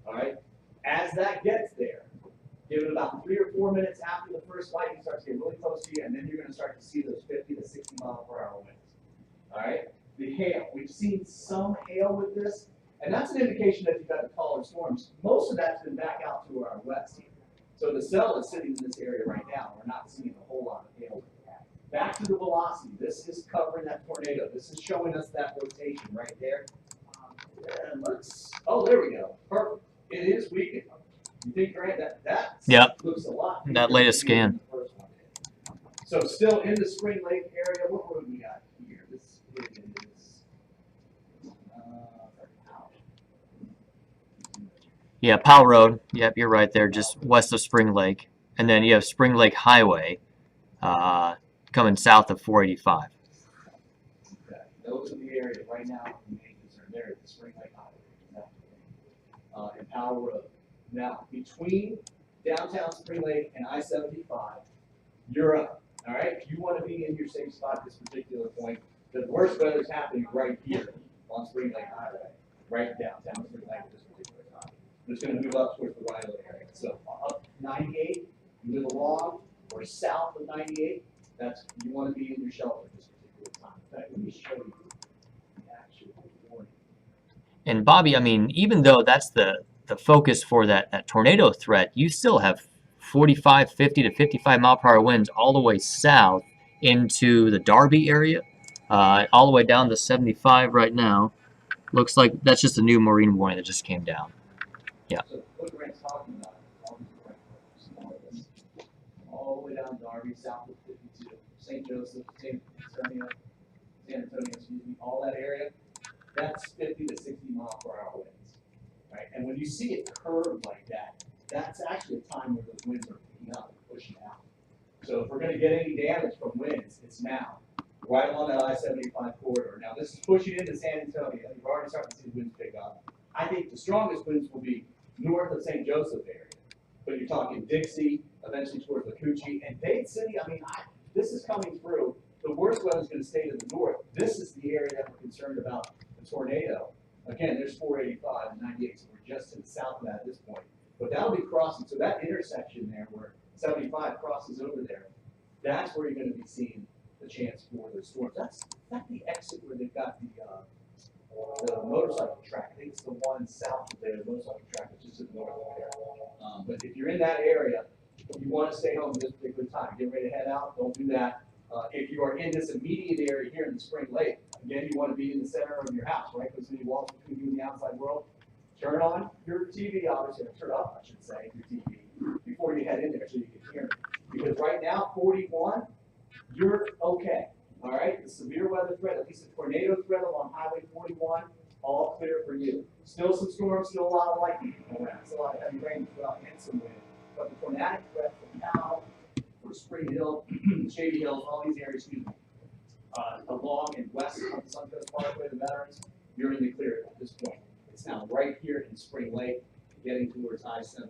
All right? As that gets there, give it about 3 or 4 minutes after the first lightning starts to get really close to you, and then you're going to start to see those 50 to 60 mile per hour winds. All right? The hail. We've seen some hail with this, and that's an indication that you've got the taller storms. Most of that's been back out to our west here. So the cell is sitting in this area right now. We're not seeing a whole lot of hail. Back to the velocity. This is covering that tornado. This is showing us that rotation right there. And oh, there we go. Perfect. It is weakening. You think, Grant, that Yep. looks a lot. That latest scan. So still in the Spring Lake area, what road we got here? This is Yeah, Powell Road. Yep, you're right there, just west of Spring Lake. And then you have Spring Lake Highway coming south of 485. okay. Those are the areas right now. The main concern there is the Spring Lake Highway. And Powell Road. Now, between downtown Spring Lake and I-75, you're up. All right? If you want to be in your safe spot at this particular point, the worst weather is happening right here on Spring Lake Highway, right downtown Spring Lake at this particular time. It's going to move up towards the Riley area. So up 98, move along, or south of 98, you want to be in your shelter at this particular time. In fact, let me show you the actual warning. And Bobby, I mean, even though that's the focus for that tornado threat, you still have 45, 50 to 55 mile per hour winds all the way south into the Darby area, all the way down to 75 right now. Looks like that's just a new marine warning that just came down. Yeah. So what Grant's talking about, all the way down Darby, south of 52, St. Joseph, San Antonio, excuse me, all that area, that's 50 to 60 mile per hour winds. Right? And when you see it curved like that, that's actually a time where those winds are picking up and pushing out. So if we're going to get any damage from winds, it's now, right along that I-75 corridor. Now this is pushing into San Antonio. You've already started to see the winds pick up. I think the strongest winds will be north of St. Joseph area. But you're talking Dixie, eventually towards Lacucci, and Dade City. I mean, this is coming through. The worst weather is going to stay to the north. This is the area that we're concerned about the tornado. Again, there's 485 and 98, so we're just to the south of that at this point. But that'll be crossing. So that intersection there where 75 crosses over there, that's where you're going to be seeing the chance for the storms. That's the exit where they've got the motorcycle track. I think it's the one south of there, the motorcycle track, which is to the north of there. But if you're in that area, you want to stay home at this particular time. Get ready to head out. Don't do that. If you are in this immediate area here in the Spring Lake, again, you want to be in the center of your house, right? Because when you walk between you and the outside world, turn on your TV, obviously, or turn up, I should say, your TV before you head in there so you can hear it. Because right now, 41, you're okay. All right, the severe weather threat, at least the tornado threat along Highway 41, all clear for you. Still some storms, still a lot of lightning around, still a lot of heavy rain throughout and some wind. But the tornadic threat for Cal, for Spring Hill, Shady Hills, all these areas, along and west of the Suncoast Parkway, the veterans, you're in the clear at this point. It's now right here in Spring Lake, getting towards I-75.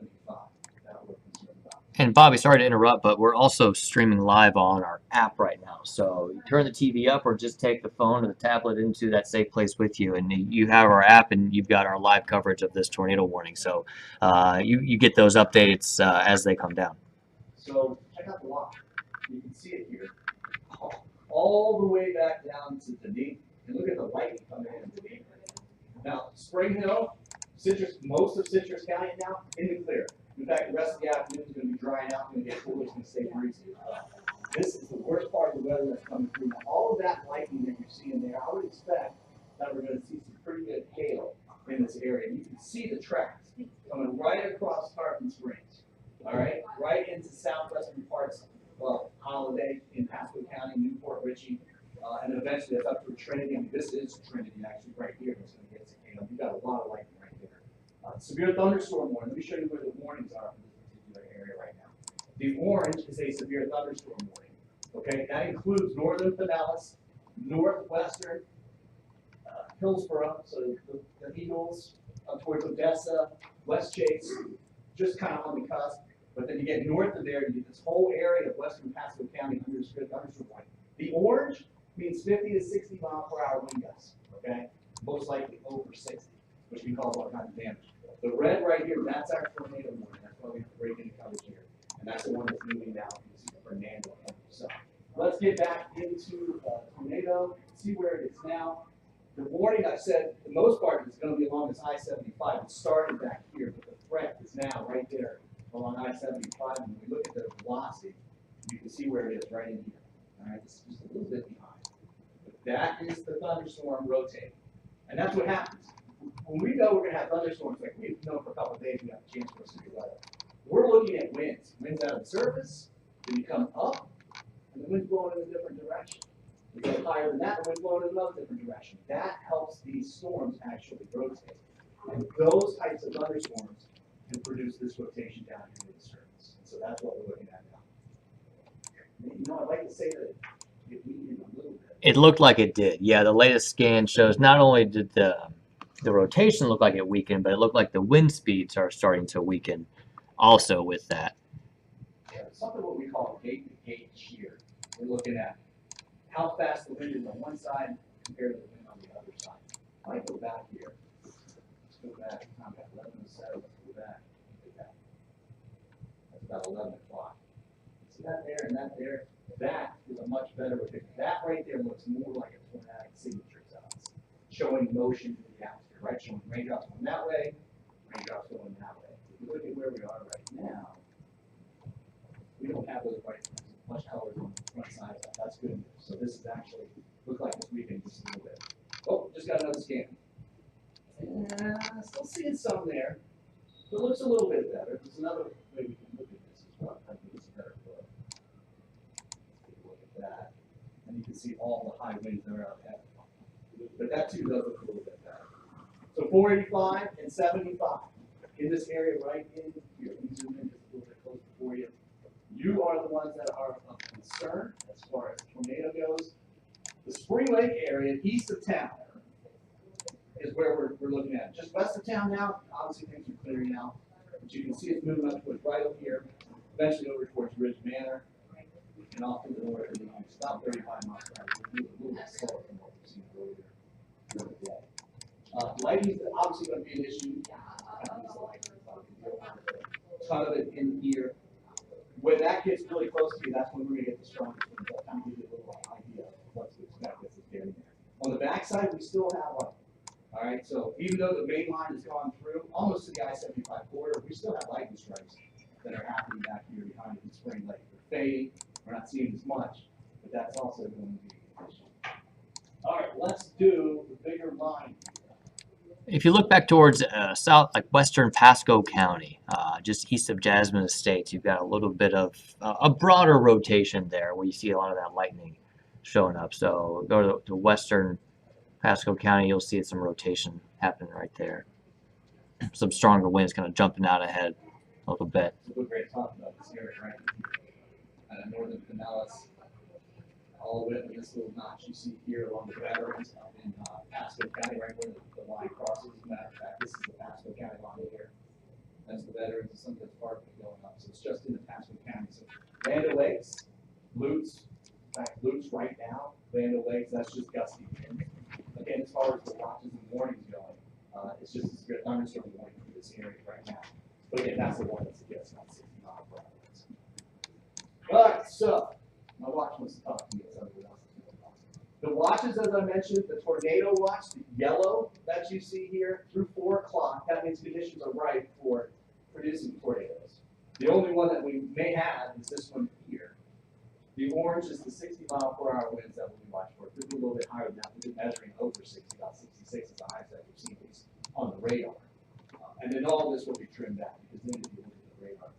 That we're concerned about. And Bobby, sorry to interrupt, but we're also streaming live on our app right now. So you turn the TV up or just take the phone or the tablet into that safe place with you, and you have our app and you've got our live coverage of this tornado warning. So you get those updates as they come down. So check out the line. You can see it here. All the way back down to Dunedin. And look at the lightning coming in Dunedin. Now, Spring Hill, most of Citrus County now in the clear. In fact, the rest of the afternoon is going to be drying out, going to get cooler, it's going to stay breezy as well. This is the worst part of the weather that's coming through. Now, all of that lightning that you're seeing there, I would expect that we're going to see some pretty good hail in this area. You can see the tracks coming right across Tarpon Springs, all right, right into southwestern parts of Holiday in Pasco County, Newport, Ritchie, and then eventually that's up to Trinity. I mean, this is Trinity actually right here. It's going to get some hail. You've got a lot of lightning right there. Severe thunderstorm warning. Let me show you where the warnings are for this particular area right now. The orange is a severe thunderstorm warning. Okay, that includes northern Pinellas, northwestern Hillsborough, so the Eagles up towards Odessa, West Chase, just kind of on the cusp. But then you get north of there, you get this whole area of western Pasco County under severe thunderstorm warning. The orange means 50 to 60 mile per hour wind gusts. Okay, most likely over 60, which can cause all kinds of damage. The red right here, that's our tornado warning. That's why we have to break into coverage here. And that's the one that's moving now. You can see the Fernando. So let's get back into tornado, see where it is now. The warning, I said, the most part is going to be along this I-75. It started back here, but the threat is now right there along I-75. And when we look at the velocity, you can see where it is right in here. All right, this is just a little bit behind. But that is the thunderstorm rotating. And that's what happens. When we know we're going to have thunderstorms, like we've known for a couple of days, we have a chance for severe weather. We're looking at winds. Winds out of the surface, then you come up, and the wind's blowing in a different direction. We go higher than that, the wind's blowing in another different direction. That helps these storms actually rotate. And those types of thunderstorms can produce this rotation down here to the surface. So that's what we're looking at now. You know, I'd like to say that it weakened a little bit. It looked like it did. Yeah, the latest scan shows not only did the rotation look like it weakened, but it looked like the wind speeds are starting to weaken also with that. Yeah, something what we call gate-to-gate shear. We're looking at how fast the wind is on one side compared to the wind on the other side. I might go back here. Let's go back. I'm at 11:07. Let's go back. That's about 11 o'clock. See that there and that there? That is a much better depiction. That right there looks more like a tornadic signature to us, showing motion in the atmosphere, right? Showing raindrops going that way, raindrops going that way. If you look at where we are right now, we don't have those bright much colors on the front side of that. That's good news. So this is actually look like this weekend just a little bit. Oh, just got another scan. Still seeing some there. But it looks a little bit better. There's another way we can look at this as well. I think it's a better look. Let's take a look at that. And you can see all the high winds that are out there. But that too does look a little bit better. So 485 and 75 in this area right in here. Let me zoom in just a little bit closer for you. You are the ones that are of concern as far as tornado goes. The Spring Lake area, east of town, is where we're looking at. Just west of town now, obviously things are clearing out. But you can see it's moving up towards right over here, eventually over towards Ridge Manor, and off to the north and the east. About 35 miles per hour. We're moving a little bit slower than what we've seen earlier. Lighting is obviously going to be an issue. A ton of it in here. When that gets really close to you, that's when we're going to get the strongest winds. I'll kind of give you a little idea On the backside, we still have lightning. All right, so even though the main line has gone through almost to the I-75 corridor, we still have lightning strikes that are happening back here behind in Spring Lake. They're fading. We're not seeing as much, but that's also going to be an issue. All right, let's do the bigger line. If you look back towards south, like western Pasco County, just east of Jasmine Estates, you've got a little bit of a broader rotation there where you see a lot of that lightning showing up. So go to western Pasco County, you'll see some rotation happening right there. Some stronger winds kind of jumping out ahead a little bit. So we're great talking about this area, right? Northern Pinellas, all the way up to this little notch you see here along the Veterans up in Pasco County, right where the line crosses. As a matter of fact, this is the Pasco County line here. That's the Veterans and some of the park going up. So it's just in the Pasco County. So Land O'Lakes, Lutz, in fact, Lutz right now, Land O'Lakes, that's just gusty wind. Again, as far as the watches and warnings going, it's just a severe thunderstorm warning for this area right now. But again, that's the one that suggests not 60 mile per hour. All right, so my watch wants to talk to me. The watches, as I mentioned, the tornado watch, the yellow that you see here through 4 o'clock, that means conditions are right for producing tornadoes. The only one that we may have is this one here. The orange is the 60 mile per hour winds that we'll be watching for. It could be a little bit higher than that. We've been measuring over 60, about 66 is the highest that we've seen these on the radar. And then all of this will be trimmed out because then if you look at the radar,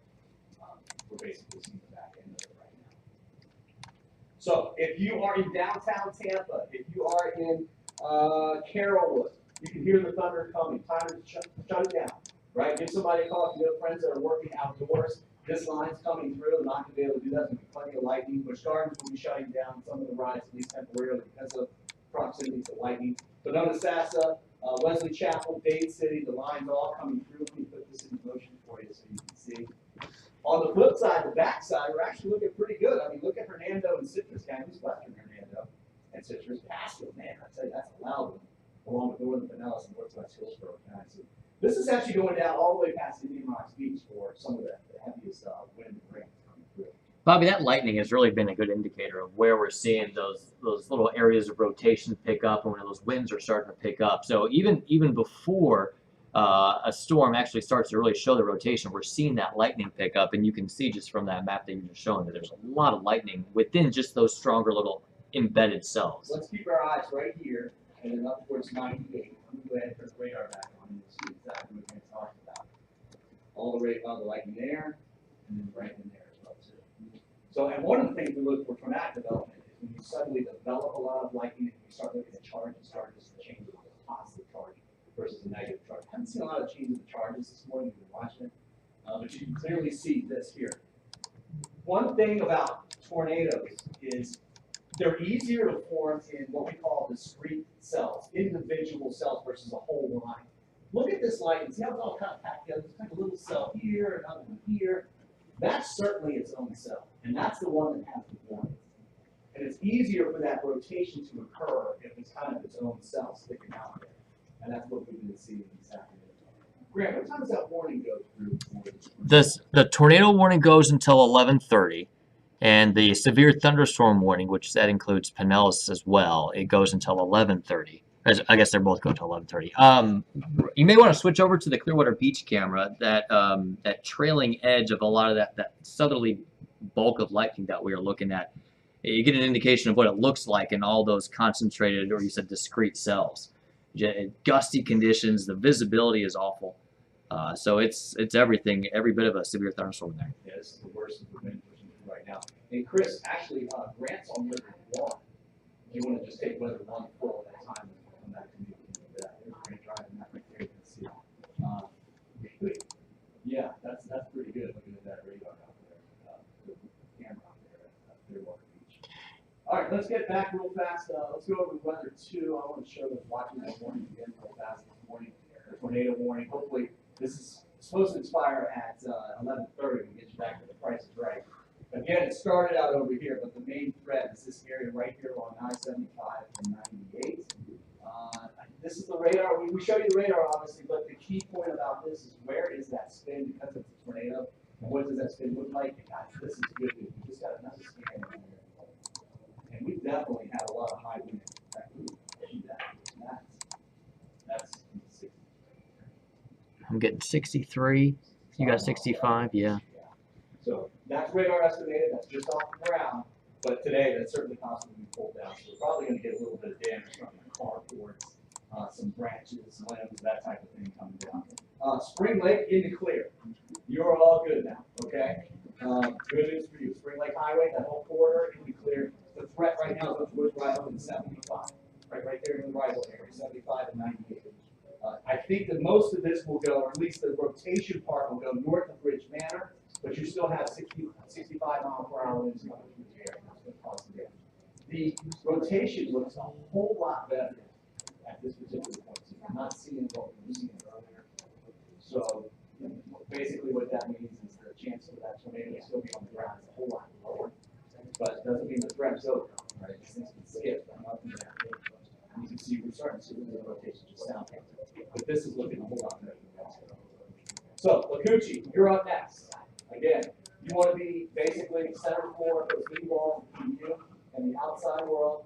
we're basically seeing the back end of it right now. So if you are in downtown Tampa, if you are in Carrollwood, you can hear the thunder coming. Time to shut it down, right? Give somebody a call if you have friends that are working outdoors. This line's coming through. They're not going to be able to do that. There's going to be plenty of lightning. Busch Gardens will be shutting down some of the rides, at least temporarily, because of proximity to lightning. Bonona Sassa, Wesley Chapel, Dade City, the line's all coming through. Let me put this in motion for you so you can see. On the flip side, the back side, we're actually looking pretty good. I mean, look at Hernando and Citrus counties, western Hernando and Citrus. Pasco, man, I'd say that's a loud one, along with northern Pinellas and northwest Hillsborough counties. So this is actually going down all the way past Indian Rocks Beach for some of the heaviest wind and rain coming through. Bobby, that lightning has really been a good indicator of where we're seeing those little areas of rotation pick up and when those winds are starting to pick up. So even before a storm actually starts to really show the rotation, we're seeing that lightning pick up, and you can see just from that map that you're just showing that there's a lot of lightning within just those stronger little embedded cells. Let's keep our eyes right here and then up towards 98. I'm going to go ahead and put the radar back on and see exactly what we're talking about. All the lightning there, and then right in there as well too. So, and one of the things we look for tornadic development is when you suddenly develop a lot of lightning and you start looking at charges, start just changing to a positive charge versus a negative charge. I haven't seen a lot of changes in charges this morning. You've been watching it, but you can clearly see this here. One thing about tornadoes is they're easier to form in what we call discrete cells, individual cells versus a whole line. Look at this line and see how it's all kind of packed together. There's like a little cell here, another one here. That's certainly its own cell, and that's the one that has the warning. And it's easier for that rotation to occur if it's kind of its own cell sticking out there. And that's what we've been seeing this afternoon. Grant, what time does that warning go through? The tornado warning goes until 11:30, and the severe thunderstorm warning, which that includes Pinellas as well, it goes until 11:30. I guess they're both going until 11:30. You may want to switch over to the Clearwater Beach camera. That trailing edge of a lot of that southerly bulk of lightning that we are looking at. You get an indication of what it looks like in all those concentrated, or you said discrete cells. Gusty conditions, the visibility is awful. So it's everything, every bit of a severe thunderstorm there. Yeah, this is the worst of the wind pushing through right now. And Chris, actually, Grant's on weather 1. You want to just take weather 1 full at a time and come back to me with that. There's Grant driving that right there. You can see. Yeah, that's pretty good looking at that radar out there, the camera out there at Clearwater Beach. All right, let's get back real fast. Let's go over weather 2. I want to show the watching that warning again real fast this morning. The tornado warning. Hopefully, this is supposed to expire at 11:30 and get you back to the Price is Right. Again, it started out over here, but the main threat is this area right here along I-75 and 98. This is the radar. We show you the radar, obviously, but the key point about this is where is that spin because it's a tornado, and what does that spin look like? And guys, this is good news. We just got another scan in here. And we definitely had a lot of high wind. In fact, we I'm getting 63. You got 65, yeah. So that's radar estimated, that's just off the ground, but today that's certainly possible to be pulled down. So we're probably gonna get a little bit of damage from the carports, some branches, limbs, that type of thing coming down. Spring Lake into clear. You're all good now, okay? Good news for you. Spring Lake Highway, that whole corridor into clear. The threat right now is up towards right over the 75, right there in the right area, 75 and 98. I think that most of this will go, or at least the rotation part will go north of Ridge Manor, but you still have 65 mile per hour winds coming through the area. That's going to cause some damage. The rotation looks a whole lot better at this particular point. So I'm not seeing what we're seeing earlier. So basically what that means is the chance for that tornado to still be on the ground is a whole lot lower. But it doesn't mean the threat is over. Right? These things can skip from up and down. And you can see we're starting to see the rotation just down. But this is looking a whole lot better than that. So, Lacucci, you're up next. Again, you want to be basically center floor, those big walls between you and the outside world.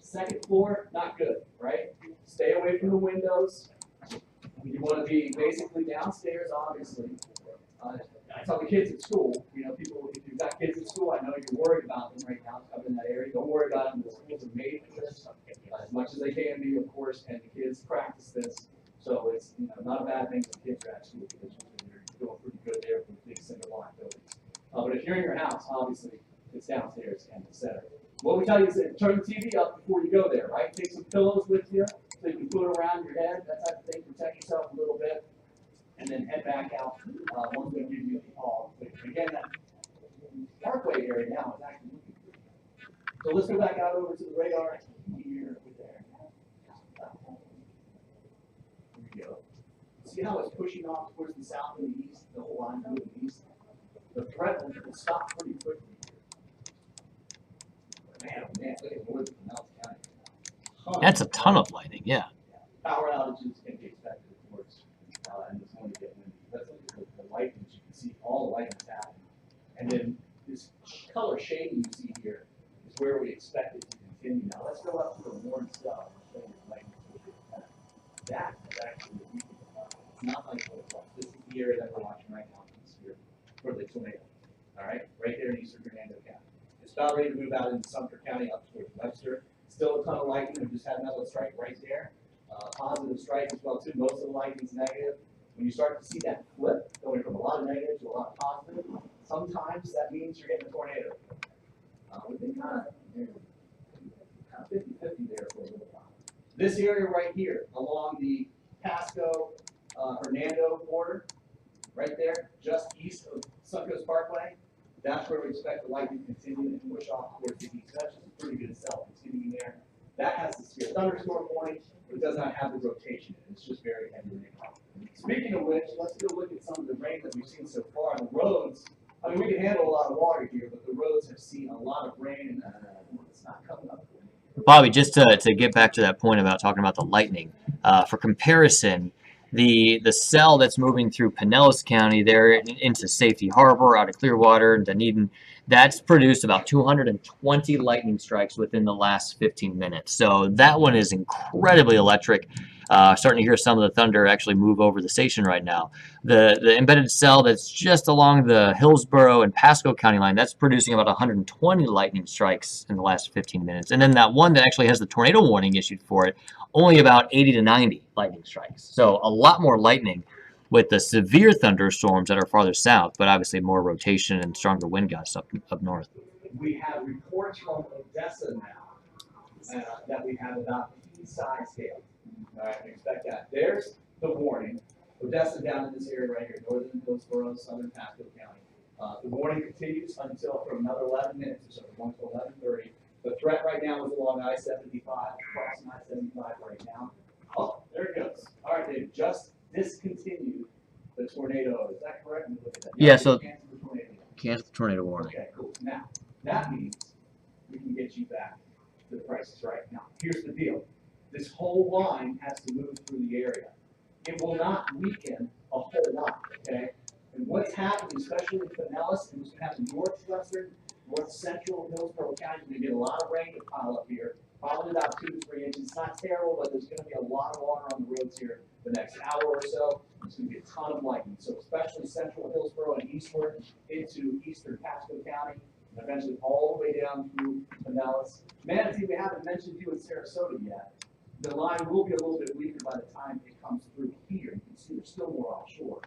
Second floor, not good, right? Stay away from the windows. You want to be basically downstairs, obviously. I tell the kids at school, people, if you've got kids at school, I know you're worried about them right now, up in that area. Don't worry about them. The schools are made for this, as much as they can be, of course, and the kids practice this. So it's not a bad thing for kids at school because you're doing pretty good there for big single line buildings. But if you're in your house, obviously, it's downstairs and the center. What we tell you is that turn the TV up before you go there, right? Take some pillows with you so you can put it around your head, that type of thing, protect yourself a little bit, and then head back out. One's going to give you the call. But again, that parkway area now is actually looking good. So let's go back out over to the radar here with there. Here we go. See how it's pushing off towards the south and the east, the whole line to the east? The threat will stop pretty quickly. Man, oh man, look at northern Pinellas County. That's a ton of lightning, yeah. Power outages can be expected, of course, and it's going to get windy. Let's look at the lightning. You can see all the lightning's happening. And then this color shading you see here is where we expect it to continue. Now let's go up to the warm stuff and show you the lightning. That is actually the weekend. It's not like what it was. This is the area that we're watching right now for the tornado. All right, right there in eastern Hernando County. It's about ready to move out into Sumter County up towards Webster. Still a ton of lightning. We just had another strike right there. Positive strike as well too. Most of the lightning's negative. When you start to see that flip going from a lot of negative to a lot of positive, sometimes that means you're getting a tornado. We've been kind of 50-50 there for a little while. This area right here along the Pasco Hernando border, right there, just east of Suncoast Parkway, that's where we expect the lightning to continue and push off towards the east. That's just a pretty good cell continuing there. That has the severe thunderstorm warning, but it does not have the rotation. It's just very heavy rain. Speaking of which, let's go look at some of the rain that we've seen so far. The roads, I mean, we can handle a lot of water here, but the roads have seen a lot of rain, and it's not coming up. Bobby, just to get back to that point about talking about the lightning, for comparison, the cell that's moving through Pinellas County there into Safety Harbor, out of Clearwater, and Dunedin, that's produced about 220 lightning strikes within the last 15 minutes. So that one is incredibly electric. Starting to hear some of the thunder actually move over the station right now. The embedded cell that's just along the Hillsborough and Pasco County line, that's producing about 120 lightning strikes in the last 15 minutes. And then that one that actually has the tornado warning issued for it, only about 80 to 90 lightning strikes. So a lot more lightning with the severe thunderstorms that are farther south, but obviously more rotation and stronger wind gusts up north. We have reports from Odessa now that we have about the east side scale. All right, we expect that. There's the warning. Odessa down in this area right here, northern Hillsborough, southern Pasco County. The warning continues until for another 11 minutes or so, 1 to 11:30. The threat right now is along I-75, crossing I-75 right now. Oh, there it goes. All right, they've just discontinued the tornado. Is that correct? Let me look at that. Yeah, so Cancel the tornado. cancel the tornado warning. Okay, cool. Now, that means we can get you back to the prices right. Now, here's the deal. This whole line has to move through the area. It will not weaken a whole lot, okay? And what's happening, especially in Pinellas, and what's going to happen northwestern, north central Hillsborough County, you're going to get a lot of rain to pile up here, probably about 2 to 3 inches. It's not terrible, but there's going to be a lot of water on the roads here the next hour or so. It's ton of lightning. So especially central Hillsborough and eastward into eastern Pasco County, and eventually all the way down through Pinellas. Manatee, we haven't mentioned you in Sarasota yet. The line will be a little bit weaker by the time it comes through here. You can see there's still more offshore.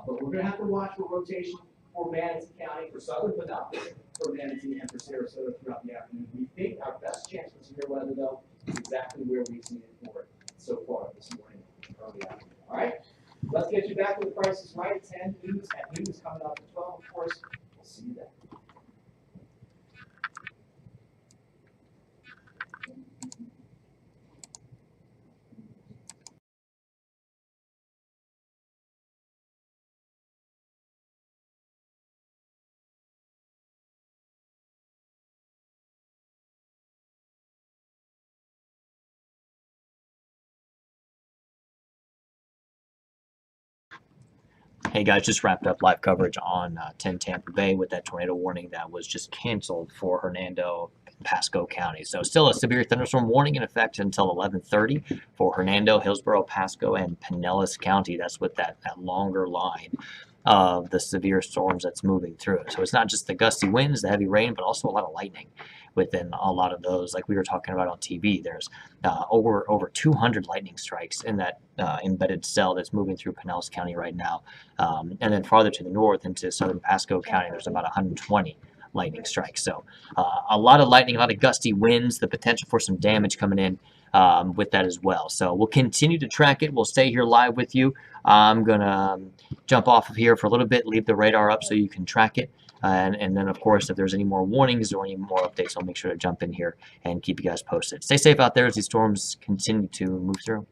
But we're gonna have to watch for rotation for Manatee County, for southern Pinellas, for Manatee, and for Sarasota throughout the afternoon. We think our best chance for severe weather, though, is exactly where we've seen it for so far this morning, early afternoon. All right? Let's get you back to the prices right at 10 news. At news coming up at 12, of course. We'll see you then. Hey guys, just wrapped up live coverage on 10 Tampa Bay with that tornado warning that was just canceled for Hernando and Pasco County. So still a severe thunderstorm warning in effect until 11:30 for Hernando, Hillsborough, Pasco, and Pinellas County. That's with that longer line of the severe storms that's moving through it. So it's not just the gusty winds, the heavy rain, but also a lot of lightning within a lot of those. Like we were talking about on TV, there's over 200 lightning strikes in that embedded cell that's moving through Pinellas County right now. And then farther to the north into southern Pasco County, there's about 120 lightning strikes. So a lot of lightning, a lot of gusty winds, the potential for some damage coming in with that as well. So we'll continue to track it. We'll stay here live with you. I'm going to jump off of here for a little bit, leave the radar up so you can track it. And then, of course, if there's any more warnings or any more updates, I'll make sure to jump in here and keep you guys posted. Stay safe out there as these storms continue to move through.